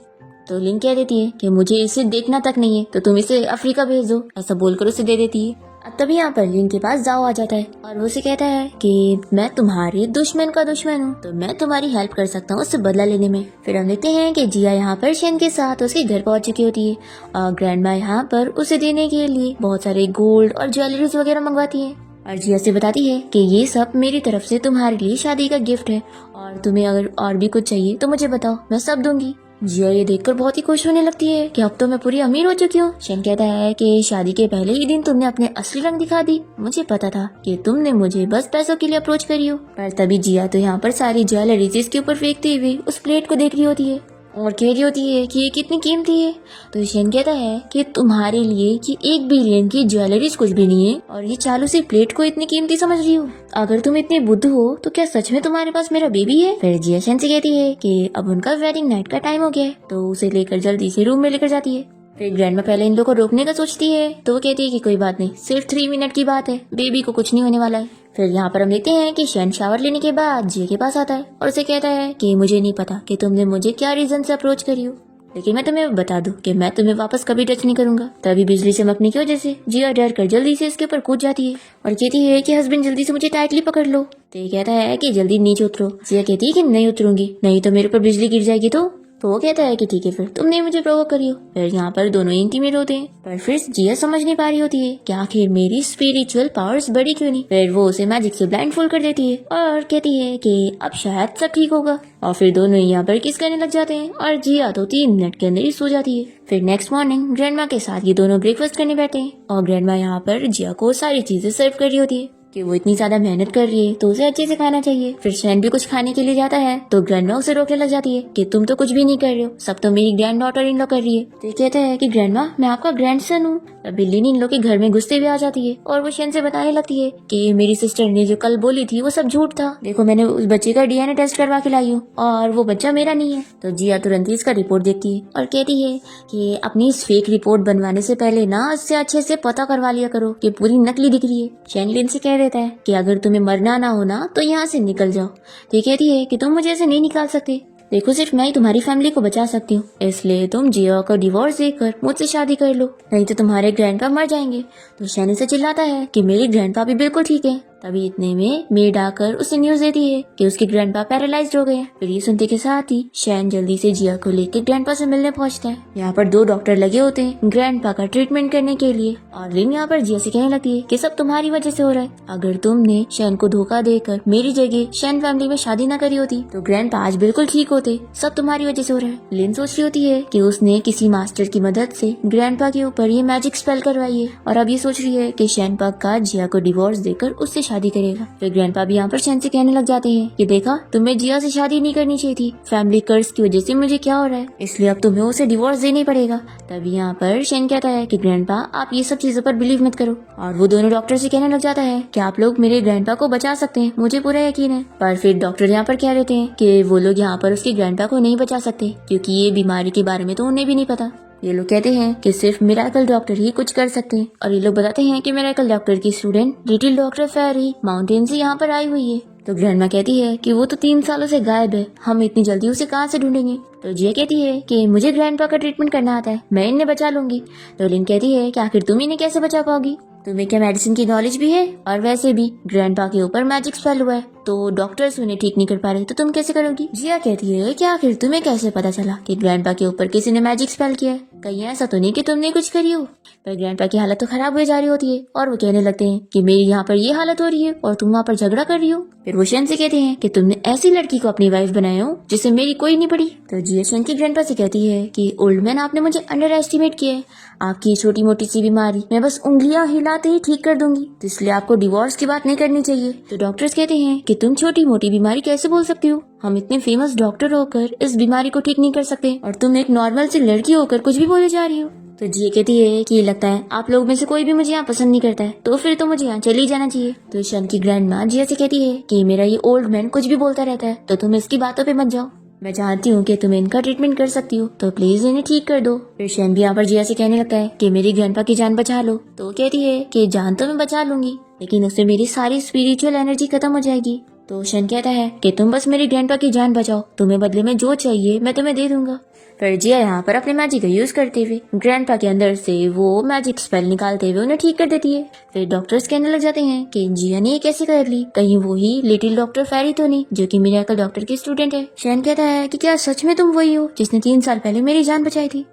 तो लिन कह देती है कि मुझे इसे देखना तक नहीं है तो तुम इसे अफ्रीका भेज दो, ऐसा बोलकर उसे दे देती है। अब तभी यहाँ पर लिन के पास जाओ आ जाता है और वो उसे कहता है कि मैं तुम्हारे दुश्मन का दुश्मन हूँ तो मैं तुम्हारी हेल्प कर सकता हूँ उससे बदला लेने में। फिर हम देखते हैं कि जिया यहाँ पर शेन के साथ उसके घर पहुंच चुकी होती है और ग्रैंडमा यहाँ पर उसे देने के लिए बहुत सारे गोल्ड और ज्वेलरीज वगैरह मंगवाती है और जिया से बताती है कि ये सब मेरी तरफ से तुम्हारे लिए शादी का गिफ्ट है और तुम्हें अगर और भी कुछ चाहिए तो मुझे बताओ, मैं सब दूंगी। जिया ये देखकर बहुत ही खुश होने लगती है कि अब तो मैं पूरी अमीर हो चुकी हूँ। शेन कहता है कि शादी के पहले ही दिन तुमने अपने असली रंग दिखा दी, मुझे पता था कि तुमने मुझे बस पैसों के लिए अप्रोच करी हो। पर तभी जिया तो यहाँ पर सारी ज्वेलरी इसके ऊपर फेंकते हुए उस प्लेट को देख रही होती है और कह रही होती है कि ये कितनी कीमती है। तो शेन कहता है कि तुम्हारे लिए कि 1 बिलियन की ज्वेलरीज कुछ भी नहीं है और ये चालू सी प्लेट को इतनी कीमती समझ रही हो। अगर तुम इतने बुद्ध हो तो क्या सच में तुम्हारे पास मेरा बेबी है। फिर जिया शेन से कहती है कि अब उनका वेडिंग नाइट का टाइम हो गया है तो उसे लेकर जल्दी से रूम में लेकर जाती है। फिर ग्रैंडमा पहले इन लोगों को रोकने का सोचती है तो वो कहती है कि कोई बात नहीं, सिर्फ 3 मिनट की बात है, बेबी को कुछ नहीं होने वाला है। फिर यहाँ पर हम देखते हैं कि शेन शावर लेने के बाद जिया के पास आता है और उसे कहता है कि मुझे नहीं पता कि तुमने मुझे क्या रीजन से अप्रोच करी हो, लेकिन मैं तुम्हें बता दूं कि मैं तुम्हें वापस कभी टच नहीं करूंगा। तभी बिजली चमकने की वजह से जिया डर कर जल्दी से इसके ऊपर कूद जाती है और कहती है कि हस्बैंड जल्दी से मुझे टाइटली पकड़ लो। तो ये कहता है कि जल्दी नीचे उतरो। जिया कहती है कि नहीं उतरूंगी, नहीं तो मेरे ऊपर बिजली गिर जाएगी। तो वो कहता है कि ठीक है फिर तुमने मुझे प्रोवोक करी हो। फिर यहाँ पर दोनों इंटीमेट होते हैं पर फिर जिया समझ नहीं पा रही होती है कि आखिर मेरी स्पिरिचुअल पावर्स बड़ी क्यों नहीं। फिर वो उसे मैजिक से ब्लाइंडफोल्ड कर देती है और कहती है कि अब शायद सब ठीक होगा और फिर दोनों यहाँ पर किस करने लग जाते हैं और जिया तो 3 मिनट के अंदर ही सो जाती है। फिर नेक्स्ट मॉर्निंग ग्रैंडमा के साथ ये दोनों ब्रेकफास्ट करने बैठे हैं और ग्रैंडमा यहाँ पर जिया को सारी चीजें सर्व कर रही होती है कि वो इतनी ज्यादा मेहनत कर रही है तो उसे अच्छे से खाना चाहिए। फिर शैन भी कुछ खाने के लिए जाता है तो ग्रैंडमा उसे रोकने लग जाती है कि तुम तो कुछ भी नहीं कर रहे हो, सब तो मेरी ग्रैंड डॉटर इन लॉ कर रही है। तो कहते हैं कि ग्रैंडमा मैं आपका ग्रैंडसन हूँ। तब लिन इन लोग के घर में घुसते हुए आ जाती है और वो शैन से बताने लगती है कि मेरी सिस्टर ने जो कल बोली थी वो सब झूठ था, देखो मैंने उस बच्चे का डीएनए टेस्ट करवा के लाई हूँ और वो बच्चा मेरा नहीं है। तो जिया तुरंत ही इसका रिपोर्ट देखती है और कहती है कि अपनी इस फेक रिपोर्ट बनवाने से पहले ना इससे अच्छे से पता करवा लिया करो कि पूरी नकली दिख रही है। शैन लिन से कह देता है कि अगर तुम्हें मरना ना हो ना तो यहाँ से निकल जाओ। तो कहती है कि तुम मुझे ऐसे नहीं निकाल सकते, देखो सिर्फ मैं ही तुम्हारी फैमिली को बचा सकती हूँ, इसलिए तुम जिया को डिवोर्स देकर मुझसे शादी कर लो, नहीं तो तुम्हारे ग्रैंडपा मर जाएंगे। तो शैन से चिल्लाता है कि मेरी ग्रैंडपा भी बिल्कुल ठीक है। तभी इतने में मेड आकर उसे न्यूज देती है कि उसके ग्रैंडपा पैरालाइज्ड हो गए हैं। फिर ये सुनते के साथ ही शैन जल्दी से जिया को लेकर ग्रैंडपा से मिलने पहुंचता है। यहाँ पर 2 डॉक्टर लगे होते हैं ग्रैंडपा का ट्रीटमेंट करने के लिए और लिन यहाँ पर जिया से कहने लगती है कि सब तुम्हारी वजह से हो रहा है, अगर तुमने शैन को धोखा देकर मेरी जगह शैन फैमिली में शादी न करी होती तो ग्रैंडपा आज बिल्कुल ठीक होते, सब तुम्हारी वजह से हो रहा है। लिन सोच रही होती है कि उसने किसी मास्टर की मदद से ग्रैंडपा के ऊपर ये मैजिक स्पेल करवाई है और अब ये सोच रही है कि शैन का जिया को डिवोर्स देकर उससे शादी करेगा। फिर ग्रैंडपा भी यहाँ पर शैन से कहने लग जाते हैं कि देखा तुम्हें जिया से शादी नहीं करनी चाहिए थी, फैमिली कर्ज की वजह से मुझे क्या हो रहा है, इसलिए अब तुम्हें उसे डिवोर्स देना ही पड़ेगा। तभी यहाँ पर शैन कहता है कि ग्रैंडपा आप ये सब चीजों पर बिलीव मत करो और वो दोनों डॉक्टर से कहने लग जाता है कि आप लोग मेरे ग्रैंडपा को बचा सकते हैं, मुझे पूरा यकीन है। पर फिर डॉक्टर यहाँ पर कह देते हैं कि वो लोग यहाँ पर उसके ग्रैंडपा को नहीं बचा सकते क्योंकि ये बीमारी के बारे में तो उन्हें भी नहीं पता। ये लोग कहते हैं कि सिर्फ मिरेकल डॉक्टर ही कुछ कर सकते हैं और ये लोग बताते हैं कि मिरेकल डॉक्टर की स्टूडेंट लिटिल डॉक्टर फेरी माउंटेन से यहाँ पर आई हुई है। तो ग्रैंडमा कहती है कि वो तो 3 सालों से गायब है, हम इतनी जल्दी उसे कहाँ से ढूंढेंगे। तो जिया कहती है कि मुझे ग्रैंडपा का ट्रीटमेंट करना आता है, मैं इन्हें बचा लूंगी। तो लिन कहती है कि आखिर तुम इन्हें कैसे बचा पाओगी, तुम्हें क्या मेडिसिन की नॉलेज भी है, और वैसे भी ग्रैंडपा के ऊपर मैजिक स्पेल हुआ है तो डॉक्टर्स उन्हें ठीक नहीं कर पा रहे तो तुम कैसे करोगी। जिया कहती है कि आखिर तुम्हें कैसे पता चला कि ग्रैंडपा के ऊपर किसी ने मैजिक स्पेल किया है, कहीं ऐसा तो नहीं कि तुमने कुछ करी हो। पर ग्रैंडपा की हालत तो खराब हो जा रही होती है और वो कहने लगते हैं कि मेरी यहाँ पर ये हालत हो रही है और तुम वहाँ पर झगड़ा कर रही हो। फिर वो शैन से कहते हैं कि तुमने ऐसी लड़की को अपनी वाइफ बनाया हो जिससे मेरी कोई नहीं पड़ी। तो जिया शैन की ग्रैंडपा से कहती है कि ओल्ड मैन आपने मुझे अंडर एस्टिमेट किया है, आपकी छोटी मोटी सी बीमारी मैं बस उंगलियां हिलाते ही ठीक कर दूंगी, तो इसलिए आपको डिवोर्स की बात नहीं करनी चाहिए। तो डॉक्टर्स कहते हैं कि तुम छोटी मोटी बीमारी कैसे बोल सकती हो, हम इतने फेमस डॉक्टर होकर इस बीमारी को ठीक नहीं कर सकते और तुम एक नॉर्मल सी लड़की होकर कुछ भी बोले जा रही हो। तो जिया कहती है कि लगता है आप लोग में से कोई भी मुझे यहाँ पसंद नहीं करता है तो फिर तो मुझे यहाँ चले जाना चाहिए। तो शैन की ग्रैंडमा जिया से कहती है कि मेरा ये ओल्ड मैन कुछ भी बोलता रहता है तो तुम इसकी बातों पे मत जाओ, मैं जानती हूँ कि तुम इनका ट्रीटमेंट कर सकती हो तो प्लीज इन्हें ठीक कर दो। फिर शैन भी यहाँ पर जिया से कहने लगता है कि मेरी ग्रैंडपा की जान बचा लो। तो कहती है कि जान तो मैं बचा लूंगी लेकिन उससे मेरी सारी स्पिरिचुअल एनर्जी खत्म हो जाएगी। तो शैन कहता है कि तुम बस मेरी ग्रैंडपा की जान बचाओ, तुम्हें बदले में जो चाहिए मैं तुम्हें दे दूंगा। फिर जिया यहाँ पर अपने मैजिक का यूज करते हुए ग्रैंडपा के अंदर से वो मैजिक स्पेल निकालते हुए उन्हें ठीक कर देती है। फिर डॉक्टर्स कहने लग जाते हैं कि जिया ने ये कैसे कर ली, कहीं वो ही लिटिल डॉक्टर फेरी तो नहीं जो कि मिरेकल डॉक्टर की स्टूडेंट है। शैन कहता है कि क्या सच में तुम वही हो जिसने 3 साल पहले मेरी जान बचाई थी।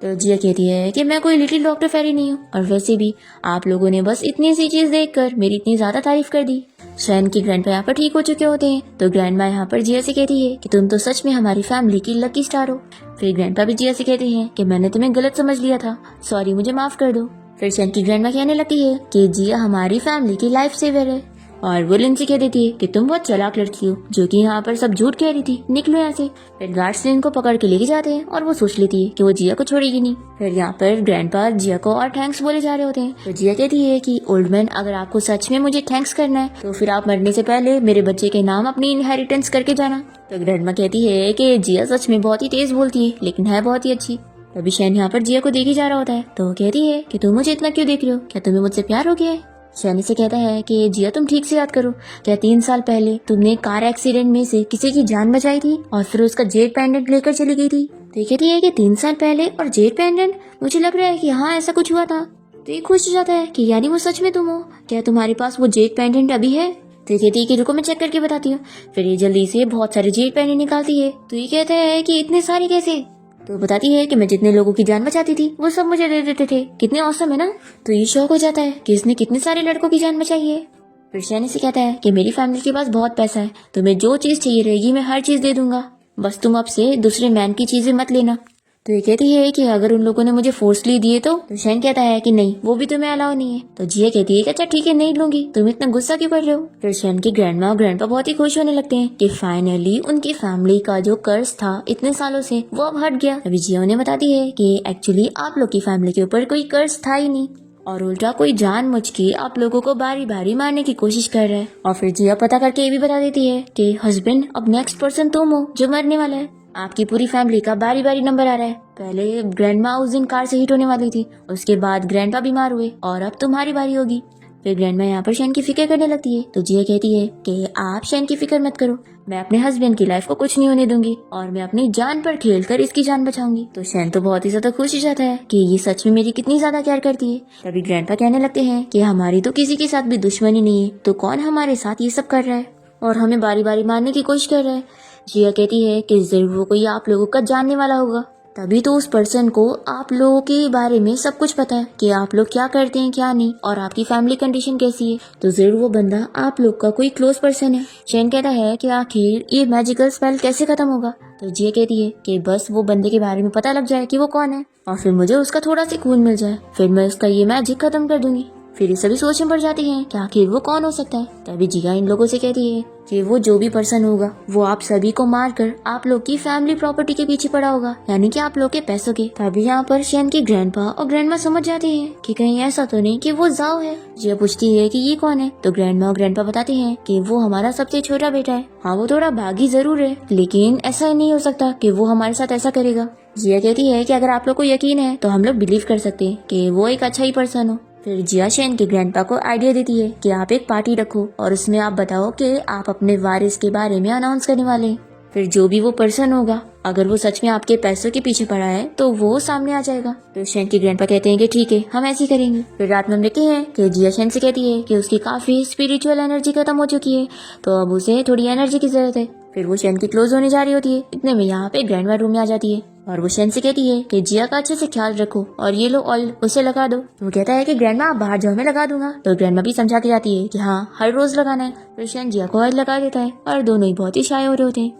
तो जिया कहती है कि मैं कोई लिटिल डॉक्टर फेरी नहीं हूँ और वैसे भी आप लोगों ने बस इतनी सी चीज देखकर मेरी इतनी ज्यादा तारीफ कर दी। शैन की ग्रैंडपा यहाँ पर ठीक हो चुके होते हैं तो ग्रैंडमा यहाँ पर जिया से कहती है कि तुम तो सच में हमारी फैमिली की लकी स्टार हो। फिर ग्रैंडपा भी जिया से कहते हैं कि मैंने तुम्हें गलत समझ लिया था, सॉरी मुझे माफ कर दो। फिर शैन की ग्रैंडमा कहने लगती है कि जिया हमारी फैमिली की लाइफ सेवर है और वो लिन से कह देती है कि तुम बहुत चालाक लड़की हो जो कि यहाँ पर सब झूठ कह रही थी, निकलो यहाँ से। फिर गार्ड्स लिन को पकड़ के लेके जाते हैं और वो सोच लेती है कि वो जिया को छोड़ेगी नहीं। फिर यहाँ पर ग्रैंडपा जिया को और थैंक्स बोले जा रहे होते हैं तो जिया कहती है कि ओल्ड मैन अगर आपको सच में मुझे थैंक्स करना है तो फिर आप मरने से पहले मेरे बच्चे के नाम अपनी इनहेरिटेंस करके जाना। तो ग्रैंडमा कहती है कि जिया सच में बहुत ही तेज बोलती है लेकिन है बहुत ही अच्छी। तभी शैन यहाँ पर जिया को देखे जा रहा होता है तो वो कहती है कि तुम मुझे इतना क्यों देख रहे हो, क्या तुम्हें मुझसे प्यार हो गया है। शैन से कहता है कि जिया तुम ठीक से याद करो, क्या 3 साल पहले तुमने कार एक्सीडेंट में से किसी की जान बचाई थी और फिर उसका जेड पेंडेंट लेकर चली गई थी। तो ये कहती है कि 3 साल पहले और जेड पेंडेंट, मुझे लग रहा है कि हाँ ऐसा कुछ हुआ था। तो ये खुश हो जाता है कि यानी वो सच में तुम हो, क्या तुम्हारे पास वो जेड पेंडेंट अभी है। तो ये कहती है कि रुको मैं चेक करके बताती हूँ। फिर ये जल्दी से बहुत सारे जेड पेंडेंट निकालती है। तो ये कहता है कि इतने सारे कैसे। तो बताती है कि मैं जितने लोगों की जान बचाती थी वो सब मुझे दे देते थे, कितने औसम है ना। तो ये शौक हो जाता है कि इसने कितने सारे लड़कों की जान बचाई है। फिर शैन से कहता है कि मेरी फैमिली के पास बहुत पैसा है, तुम्हें जो चीज चाहिए रहेगी मैं हर चीज दे दूंगा, बस तुम अब से दूसरे मैन की चीजें मत लेना। तो ये कहती है कि अगर उन लोगों ने मुझे फोर्सली दिए तो शैन कहता है कि नहीं, वो भी तुम्हें अलाउ नहीं है। तो जिया कहती है कि अच्छा ठीक है, नहीं लूंगी, तुम इतना गुस्सा क्यों कर रहे हो। फिर शैन की ग्रैंडमा और ग्रैंडपा बहुत ही खुश होने लगते हैं कि फाइनली उनकी फैमिली का जो कर्ज था इतने सालों से वो अब हट गया। अभी जिया उन्हें बताती है कि एक्चुअली आप लोग की फैमिली के ऊपर कोई कर्ज था ही नहीं, और उल्टा कोई जानबूझ के आप लोगों को बारी बारी मारने की कोशिश कर रहा है। और फिर जिया पता करके ये भी बता देती है कि हस्बैंड, अब नेक्स्ट पर्सन तुम हो जो मरने वाला है। आपकी पूरी फैमिली का बारी बारी नंबर आ रहा है। पहले ग्रैंडमा उस दिन कार से हिट होने वाली थी, उसके बाद ग्रैंडपा बीमार हुए, और अब तुम्हारी बारी होगी। फिर ग्रैंडमा यहाँ पर शैन की फिक्र करने लगती है। तो जिया कहती है कि आप शैन की फिक्र मत करो, मैं अपने हस्बैंड की लाइफ को कुछ नहीं होने दूंगी, और मैं अपनी जान पर खेलकर इसकी जान बचाऊंगी। तो शैन तो बहुत ही ज्यादा खुश हो जाता है कि ये सच में मेरी कितनी ज्यादा केयर करती है। तभी ग्रैंडपा कहने लगते हैं कि हमारी तो किसी के साथ भी दुश्मनी नहीं है, तो कौन हमारे साथ ये सब कर रहा है और हमें बारी बारी मारने की कोशिश कर रहा है। जिया कहती है कि जरूर वो कोई आप लोगों का जानने वाला होगा, तभी तो उस पर्सन को आप लोगों के बारे में सब कुछ पता है कि आप लोग क्या करते हैं क्या नहीं, और आपकी फैमिली कंडीशन कैसी है। तो जरूर वो बंदा आप लोग का कोई क्लोज पर्सन है। शैन कहता है कि आखिर ये मैजिकल स्पेल कैसे खत्म होगा। तो जिया कहती है कि बस वो बंदे के बारे में पता लग जाए कि वो कौन है, और फिर मुझे उसका थोड़ा सा खून मिल जाए, फिर मैं उसका ये मैजिक खत्म कर दूंगी। फिर ये सभी सोच में पड़ जाती हैं कि आखिर वो कौन हो सकता है। तभी जिया इन लोगों से कहती है कि वो जो भी पर्सन होगा वो आप सभी को मारकर आप लोग की फैमिली प्रॉपर्टी के पीछे पड़ा होगा, यानी कि आप लोग के पैसों के। तभी यहाँ पर शैन की ग्रैंडपा और ग्रैंडमा समझ जाती हैं कि कहीं ऐसा तो नहीं कि वो जाओ है। जिया पूछती है कि ये कौन है। तो ग्रैंडमा और ग्रैंडपा बताते हैं कि वो हमारा सबसे छोटा बेटा है। हाँ, वो थोड़ा भागी जरूर है, लेकिन ऐसा नहीं हो सकता कि वो हमारे साथ ऐसा करेगा। जिया कहती है कि अगर आप लोग को यकीन है तो हम लोग बिलीव कर सकते हैं कि वो एक अच्छा ही पर्सन हो। फिर जिया शैन के ग्रैंडपा को आइडिया देती है कि आप एक पार्टी रखो और उसमें आप बताओ कि आप अपने वारिस के बारे में अनाउंस करने वाले हैं। फिर जो भी वो पर्सन होगा, अगर वो सच में आपके पैसों के पीछे पड़ा है तो वो सामने आ जाएगा। तो शैन के ग्रैंडपा कहते हैं कि ठीक है, हम ऐसे ही करेंगे। फिर रात में हम देखते हैं कि जिया शैन से कहती है कि उसकी काफी स्पिरिचुअल एनर्जी खत्म हो चुकी है, तो अब उसे थोड़ी एनर्जी की जरूरत है। फिर वो शैन की क्लोज होने जा रही होती है, इतने में यहाँ पे ग्रैंडमा रूम में आ जाती है और वो शैन से कहती है कि जिया का अच्छे से ख्याल रखो और ये लो ऑयल उसे लगा दो। तो वो कहता है कि ग्रैंडमा आप बाहर जाओ, मैं लगा दूंगा। तो ग्रैंडमा भी समझा के जाती है कि हाँ, हर रोज लगाना है। फिर शैन जिया को ऑयल लगा देता है और दोनों ही बहुत ही शाय हो रहे होते हैं।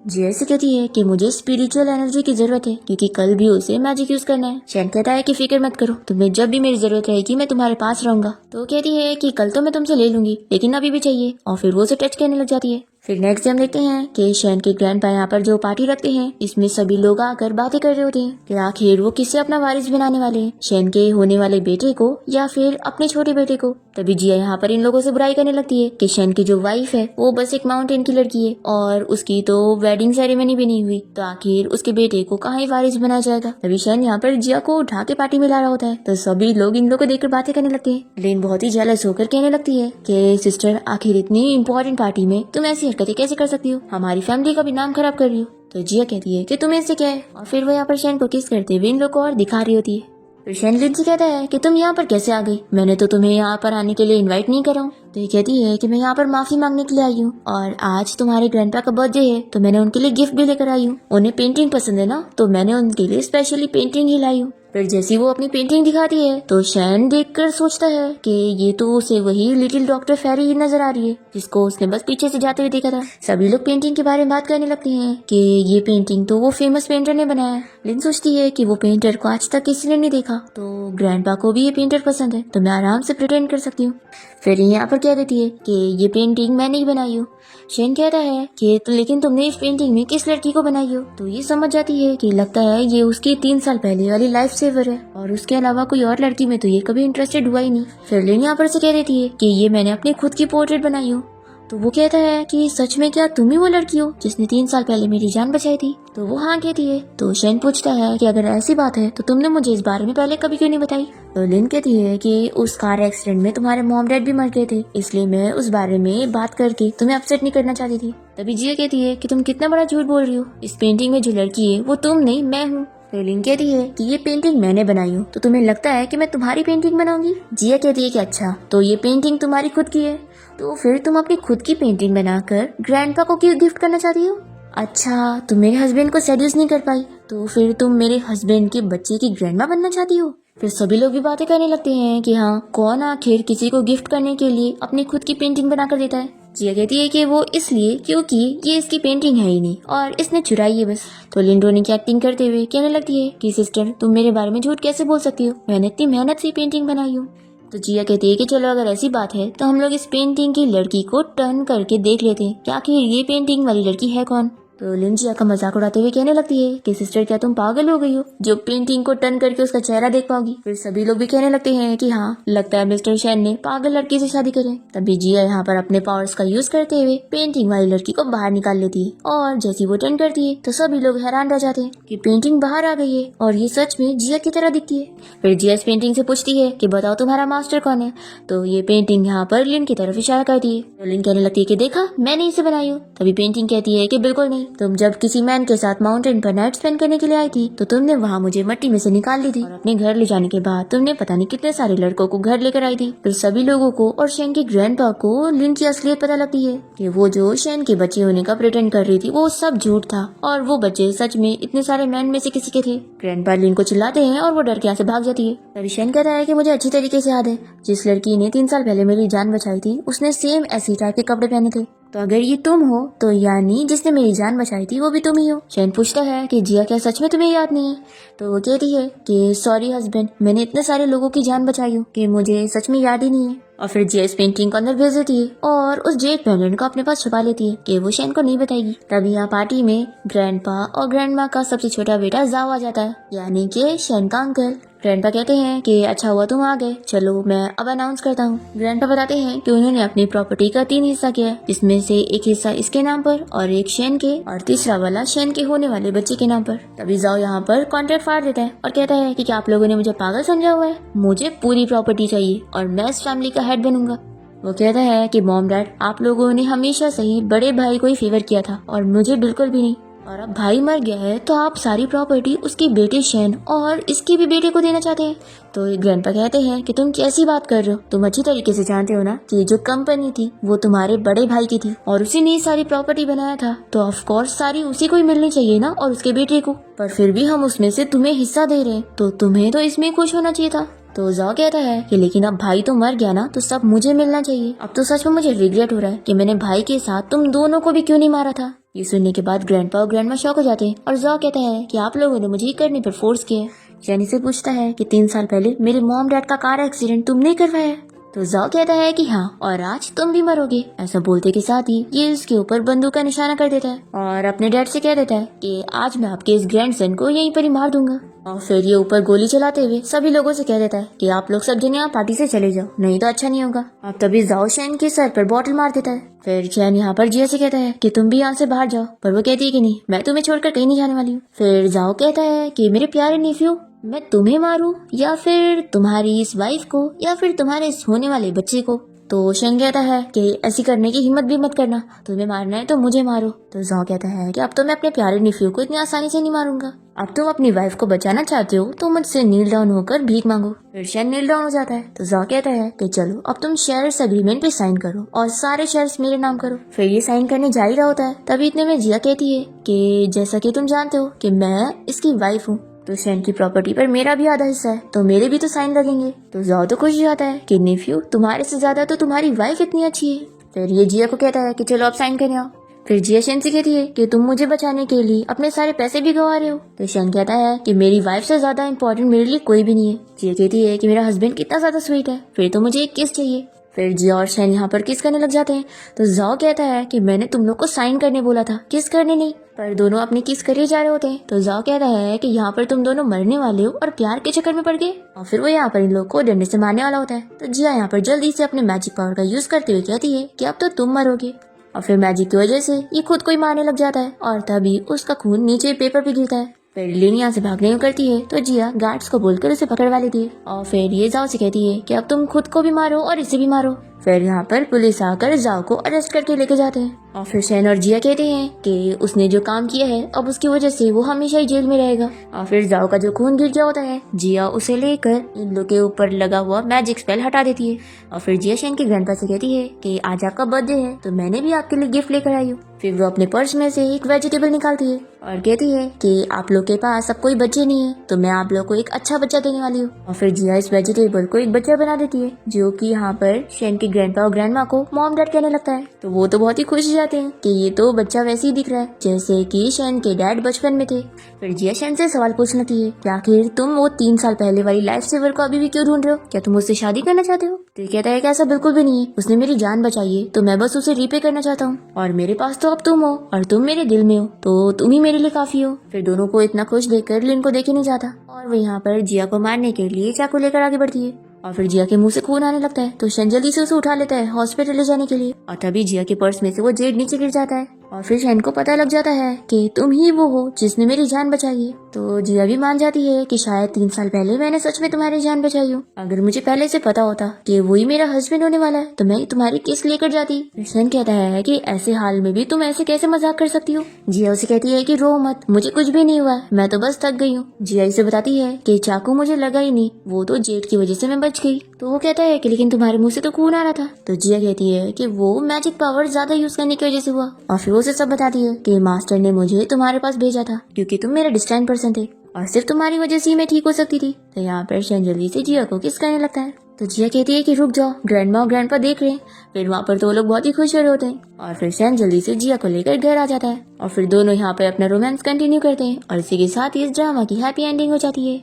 जिया से कहती है कि मुझे स्पिरिचुअल एनर्जी की जरूरत है क्योंकि कल भी उसे मैजिक यूज करना है। शैन कहता है कि फिक्र मत करो, तुम्हें जब भी मेरी जरूरत रहेगी मैं तुम्हारे पास रहूंगा। तो कहती है कि कल तो मैं तुमसे ले लूंगी, लेकिन अभी भी चाहिए, और फिर वो उसे टच करने लग जाती है। फिर नेक्स्ट डे हम देखते हैं कि शैन के ग्रैंडपा यहाँ पर जो पार्टी रखते हैं इसमें सभी लोग आकर बातें कर रहे होते हैं कि आखिर वो किसे अपना वारिस बनाने वाले हैं, शैन के होने वाले बेटे को या फिर अपने छोटे बेटे को। तभी जिया यहाँ पर इन लोगों से बुराई करने लगती है कि शैन की जो वाइफ है वो बस एक माउंटेन की लड़की है और उसकी तो वेडिंग सेरेमनी भी नहीं हुई, तो आखिर उसके बेटे को कहाँ ही वारिस बनाया जाएगा। तभी शैन यहाँ पर जिया को उठा के पार्टी में ला रहा होता है, तो सभी लोग इन लोगों को देखकर बातें करने लगते हैं। लेन बहुत ही जेलस होकर कहने लगती है कि सिस्टर, आखिर इतनी इंपॉर्टेंट पार्टी में तुम ऐसी हरकतें कैसे कर सकती हो, हमारी फैमिली का भी नाम खराब कर रही हो। तो जिया कहती है कि तुम्हें इससे क्या है, और फिर वो यहाँ पर शैन को किस करते हुए इन लोग को और दिखा रही होती है। फिर शैन लिन से कहता है कि तुम यहाँ पर कैसे आ गई, मैंने तो तुम्हें यहाँ पर आने के लिए इनवाइट नहीं करा हूँ। तो ये कहती है कि मैं यहाँ पर माफी मांगने के लिए आई हूँ, और आज तुम्हारे ग्रैंडपा का बर्थडे है तो मैंने उनके लिए गिफ्ट भी लेकर आई हूँ। उन्हें पेंटिंग पसंद है ना, तो मैंने उनके लिए स्पेशली पेंटिंग ही लाई हूँ। फिर जैसी वो अपनी पेंटिंग दिखाती है तो शैन देखकर सोचता है कि ये तो उसे वही लिटिल डॉक्टर फेरी ही नजर आ रही है जिसको उसने बस पीछे से जाते हुए देखा था। सभी लोग पेंटिंग के बारे में बात करने लगते हैं कि ये पेंटिंग तो वो फेमस पेंटर ने बनाया है। लिन सोचती है कि वो पेंटर को आज तक किसी ने नहीं देखा, तो ग्रैंडपा को भी ये पेंटर पसंद है, तो मैं आराम से प्रिटेंड कर सकती हूँ। फिर यहाँ पर कह देती है कि ये पेंटिंग मैंने ही बनाई हूँ। शैन कहता है कि तो लेकिन तुमने इस पेंटिंग में किस लड़की को बनाई हो। तो ये समझ जाती है कि लगता है ये उसकी 3 साल पहले वाली लाइफ सेवर है, और उसके अलावा कोई और लड़की में तो ये कभी इंटरेस्टेड हुआ ही नहीं। फिर लिन यहाँ पर से कह देती है कि ये मैंने अपनी खुद की पोर्ट्रेट बनाई हो। तो वो कहता है कि सच में क्या तुम ही वो लड़की हो जिसने 3 साल पहले मेरी जान बचाई थी। तो वो हाँ कहती है। तो शैन पूछता है कि अगर ऐसी बात है तो तुमने मुझे इस बारे में पहले कभी क्यों नहीं बताई। तो लिन कहती है कि उस कार एक्सीडेंट में तुम्हारे मॉम डैड भी मर गए थे, इसलिए मैं उस बारे में बात करके तुम्हें अपसेट नहीं करना चाहती थी। तभी जिया कहती है कि तुम कितना बड़ा झूठ बोल रही हो, इस पेंटिंग में जो लड़की है वो तुम नहीं मैं हूँ। लिन कहती है कि ये पेंटिंग मैंने बनाई हूँ, तो तुम्हें लगता है कि मैं तुम्हारी पेंटिंग बनाऊंगी। जिया कहती है कि अच्छा, तो ये पेंटिंग तुम्हारी खुद की है, तो फिर तुम अपनी खुद की पेंटिंग बनाकर ग्रैंडपा को क्यों गिफ्ट करना चाहती हो। अच्छा, तुम मेरे हस्बैंड को सेड्यूस नहीं कर पाई, तो फिर तुम मेरे हस्बैंड के बच्चे की ग्रैंडमा बनना चाहती हो। फिर सभी लोग भी बातें करने लगते हैं कि हाँ, कौन आखिर किसी को गिफ्ट करने के लिए अपनी खुद की पेंटिंग बनाकर देता है। जिया कहती है कि वो इसलिए क्योंकि ये इसकी पेंटिंग है ही नहीं और इसने चुराई है बस। तो लिन रोनी की एक्टिंग करते हुए कहने लगती है कि सिस्टर तुम मेरे बारे में झूठ कैसे बोल सकती हो, मैंने इतनी मेहनत से पेंटिंग बनाई हूँ। तो जिया कहती है कि चलो अगर ऐसी बात है तो हम लोग इस पेंटिंग की लड़की को टर्न करके देख लेते हैं कि आखिर ये पेंटिंग वाली लड़की है कौन। तो लिन जिया का मजाक उड़ाते हुए कहने लगती है कि सिस्टर क्या तुम पागल हो गई हो जो पेंटिंग को टर्न करके उसका चेहरा देख पाओगी। फिर सभी लोग भी कहने लगते हैं कि हाँ लगता है मिस्टर शेन ने पागल लड़की से शादी करें। तभी जिया यहाँ पर अपने पावर्स का यूज करते हुए पेंटिंग वाली लड़की को बाहर निकाल लेती है और जैसी वो टर्न करती है तो सभी लोग हैरान रह जाते हैं कि पेंटिंग बाहर आ गई है और ये सच में जिया की तरह दिखती है। फिर जिया इस पेंटिंग से पूछती है कि बताओ तुम्हारा मास्टर कौन है। तो ये पेंटिंग यहाँ पर लिन की तरफ इशारा करती है। तो लिन कहने लगती है कि देखा मैंने इसे बनाई हूँ। तभी पेंटिंग कहती है कि बिल्कुल नहीं, तुम जब किसी मैन के साथ माउंटेन पर नाइट स्पेंड करने के लिए आई थी तो तुमने वहाँ मुझे मट्टी में से निकाल ली थी और अपने घर ले जाने के बाद तुमने पता नहीं कितने सारे लड़कों को घर लेकर आई थी। फिर सभी लोगों को और शेन के ग्रैंडपा को लिन की असलियत पता लगती है कि वो जो शेन के बच्चे होने का प्रिटेंड कर रही थी वो सब झूठ था और वो बच्चे सच में इतने सारे मैन में से किसी के थे। ग्रैंडपा लिन को चिल्लाते हैं और वो डर के यहाँ से भाग जाती है। तभी शेन कहता है कि मुझे अच्छी तरीके से याद है जिस लड़की ने 3 साल पहले मेरी जान बचाई थी उसने सेम ऐसी टाइप के कपड़े पहने थे। तो अगर ये तुम हो तो यानी जिसने मेरी जान बचाई थी वो भी तुम ही हो। शेन पूछता है कि जिया क्या सच में तुम्हें याद नहीं है। तो वो कहती है कि सॉरी हस्बैंड, मैंने इतने सारे लोगों की जान बचाई हो कि मुझे सच में याद ही नहीं है। और फिर जिया इस पेंटिंग को अंदर भेज देती है और उस जेड पेंडेंट को अपने पास छुपा लेती है कि वो शेन को नहीं बताएगी। तभी यहाँ पार्टी में ग्रैंडपा और ग्रैंडमा का सबसे छोटा बेटा जाओ आ जाता है यानी कि शेन का अंकल। ग्रैंडपा कहते हैं कि अच्छा हुआ तुम आ गए, चलो मैं अब अनाउंस करता हूँ। ग्रैंडपा बताते हैं कि उन्होंने अपनी प्रॉपर्टी का 3 हिस्सा किया है जिसमें से एक हिस्सा इसके नाम पर और एक शेन के और तीसरा वाला शेन के होने वाले बच्चे के नाम पर। तभी जाओ यहाँ पर कॉन्ट्रैक्ट फाड़ देता है और कहता है कि क्या आप लोगों ने मुझे पागल समझा हुआ है, मुझे पूरी प्रॉपर्टी चाहिए और मैं इस फैमिली का हेड बनूंगा। वो कहता है कि मॉम डैड आप लोगों ने हमेशा से ही बड़े भाई को ही फेवर किया था और मुझे बिल्कुल भी नहीं, और अब भाई मर गया है तो आप सारी प्रॉपर्टी उसके बेटे शेन और इसके भी बेटे को देना चाहते हैं। तो ग्रैंडपा कहते हैं कि तुम कैसी बात कर रहे हो, तुम अच्छी तरीके से जानते हो ना कि जो कंपनी थी वो तुम्हारे बड़े भाई की थी और उसी ने सारी प्रॉपर्टी बनाया था तो ऑफ कोर्स सारी उसी को ही मिलनी चाहिए ना और उसके बेटे को, पर फिर भी हम उसमें से तुम्हें हिस्सा दे रहे हैं तो तुम्हें तो इसमें खुश होना चाहिए था। तो जाओ कहता है कि लेकिन अब भाई तो मर गया ना तो सब मुझे मिलना चाहिए। अब तो सच में मुझे रिग्रेट हो रहा है कि मैंने भाई के साथ तुम दोनों को भी क्यों नहीं मारा था। ये सुनने के बाद ग्रैंडपा और ग्रैंडमा शॉक हो जाते हैं और जाओ कहता है कि आप लोगों ने मुझे ये करने पर फोर्स किया है। जेनी से पूछता है कि 3 साल पहले मेरे मॉम डैड का कार एक्सीडेंट तुमने करवाया। तो जाओ कहता है कि हाँ और आज तुम भी मरोगे। ऐसा बोलते के साथ ही ये उसके ऊपर बंदूक का निशाना कर देता है और अपने डैड से कह देता है कि आज मैं आपके इस ग्रैंडसन को यहीं पर ही मार दूंगा। और फिर ये ऊपर गोली चलाते हुए सभी लोगों से कह देता है कि आप लोग सब जन यहाँ पार्टी से चले जाओ नहीं तो अच्छा नहीं होगा। अब तभी जाओ शेन के सर पर बॉटल मार देता है। फिर शेन यहाँ पर जिया से कहता है कि तुम भी यहाँ से बाहर जाओ, पर वो कहती है कि नहीं मैं तुम्हें छोड़कर कहीं नहीं जाने वाली हूँ। फिर जाओ कहता है कि मेरे प्यारे नेफ्यू मैं तुम्हें मारूं या फिर तुम्हारी इस वाइफ को या फिर तुम्हारे इस होने वाले बच्चे को। तो शेन कहता है कि ऐसी करने की हिम्मत भी मत करना, तुम्हें मारना है तो मुझे मारो। तो जाओ कहता है कि अब तो मैं अपने प्यारे नेफ्यू को इतनी आसानी से नहीं मारूंगा, अब तुम अपनी वाइफ को बचाना चाहते हो तो मुझसे नील डाउन होकर भीख मांगो। फिर शेन नील डाउन हो जाता है। तो जाओ कहता है कि चलो अब तुम शेयर्स एग्रीमेंट पे साइन करो और सारे शेयर्स मेरे नाम करो। फिर ये साइन करने जा ही रहा होता है तभी इतने में जिया कहती है कि जैसा कि तुम जानते हो कि मैं इसकी वाइफ हूँ तो शेन की प्रॉपर्टी पर मेरा भी आधा हिस्सा है तो मेरे भी तो साइन लगेंगे। तो जाओ तो खुश जाता है कि नेफ्यू तुम्हारे से ज्यादा तो तुम्हारी वाइफ इतनी अच्छी है। फिर ये जिया को कहता है कि चलो आप साइन करने आओ। फिर जिया शेन से कहती है कि तुम मुझे बचाने के लिए अपने सारे पैसे भी गवा रहे हो। तो शेन कहता है कि मेरी वाइफ से ज्यादा इम्पोर्टेंट मेरे लिए कोई भी नहीं है। जिया कहती है कि मेरा हस्बैंड कितना ज्यादा स्वीट है, फिर तो मुझे एक किस चाहिए। फिर जिया और शेन यहाँ पर किस करने लग जाते हैं। तो जाओ कहता है कि मैंने तुम लोग को साइन करने बोला था, किस करने नहीं, पर दोनों अपनी किस करे जा रहे होते हैं। तो जाओ कहता है कि यहाँ पर तुम दोनों मरने वाले हो और प्यार के चक्कर में पड़ गए और फिर वो यहाँ पर इन लोग को डंडे से मारने वाला होता है। तो जिया यहाँ पर जल्दी से अपने मैजिक पावर का यूज करते हुए कहती है कि अब तो तुम मरोगे और फिर मैजिक की वजह से ये खुद को ही मारने लग जाता है और तभी उसका खून नीचे पेपर पे गिरता है। फिर लिन यहाँ से भागने करती है तो जिया गार्ड्स को बोलकर उसे पकड़वा लेती है और फिर ये जाओ से कहती है कि अब तुम खुद को भी मारो और इसे भी मारो। फिर यहाँ पर पुलिस आकर जाओ को अरेस्ट करके लेके जाते हैं। और फिर शैन और जिया कहते हैं कि उसने जो काम किया है अब उसकी वजह से वो हमेशा ही जेल में रहेगा। और फिर जाओ का जो खून गिर गया होता है जिया उसे लेकर इन लोग के ऊपर लगा हुआ मैजिक स्पेल हटा देती है। और फिर जिया शैन के ग्रैंडपा से कहती है कि आज आपका बर्थडे है तो मैंने भी आपके लिए गिफ्ट लेकर आई हूँ। फिर वो अपने पर्स में से एक वेजिटेबल निकालती है और कहती है कि आप लोग के पास अब कोई बच्चे नहीं है तो मैं आप लोग को एक अच्छा बच्चा देने वाली हूँ। और फिर जिया इस वेजिटेबल को एक बच्चा बना देती है जो कि यहाँ पर शैन के ग्रैंडपा और ग्रैंडमा को मॉम डैड कहने लगता है। तो वो तो बहुत ही खुश हो जाते हैं कि ये तो बच्चा वैसे ही दिख रहा है जैसे कि शैन के डैड बचपन में थे। फिर जिया शैन से सवाल पूछने लगती है कि आखिर तुम वो 3 साल पहले वाली लाइफ सेवर को अभी भी क्यों ढूंढ रहे हो, क्या तुम उससे शादी करना चाहते हो? तो कहता है कि ऐसा बिल्कुल भी नहीं है, उसने मेरी जान बचाई है तो मैं बस उसे रीपे करना चाहता हूँ और मेरे पास तो अब तुम हो और तुम मेरे दिल में हो तो तुम ही मेरे लिए काफी हो। फिर दोनों को इतना खुश देखकर लिन को देखे नहीं जाता और वो यहाँ पर जिया को मारने के लिए चाकू लेकर आगे बढ़ती है। और फिर जिया के मुंह से खून आने लगता है तो शन जल्दी से उसे उठा लेता है हॉस्पिटल ले जाने के लिए। और तभी जिया के पर्स में से वो जेड नीचे गिर जाता है और फिर शैन को पता लग जाता है कि तुम ही वो हो जिसने मेरी जान बचाई है। तो जिया भी मान जाती है कि शायद 3 साल पहले मैंने सच में तुम्हारी जान बचाई हो। अगर मुझे पहले से पता होता कि वही मेरा हस्बैंड होने वाला है तो मैं तुम्हारी केस लेकर जाती। शैन कहता है कि ऐसे हाल में भी तुम ऐसे कैसे मजाक कर सकती हो। जिया उसे कहती है कि रो मत, मुझे कुछ भी नहीं हुआ, मैं तो बस थक गई हूँ। जिया इसे बताती है कि चाकू मुझे लगा ही नहीं, वो तो जेड की वजह से मैं बच गई। तो वो कहता है कि लेकिन तुम्हारे मुंह से तो खून आ रहा था। तो जिया कहती है कि वो मैजिक पावर ज्यादा यूज करने की वजह से हुआ। और फिर उसे सब बताती है कि मास्टर ने मुझे तुम्हारे पास भेजा था क्योंकि तुम मेरे डिस्टाइन पर्सन थे और सिर्फ तुम्हारी वजह से ही मैं ठीक हो सकती थी। तो यहाँ पर शैन जल्दी से जिया को किस करने लगता है। तो जिया कहती है कि रुक जाओ, ग्रैंडमा और ग्रैंडपा देख रहे हैं। फिर वहाँ पर तो वो लोग बहुत ही खुश हो रहे होते हैं और फिर शैन जल्दी से जिया को लेकर घर आ जाता है और फिर दोनों यहाँ पे अपना रोमांस कंटिन्यू करते हैं और इसी के साथ ही इस ड्रामा की हैप्पी एंडिंग हो जाती है।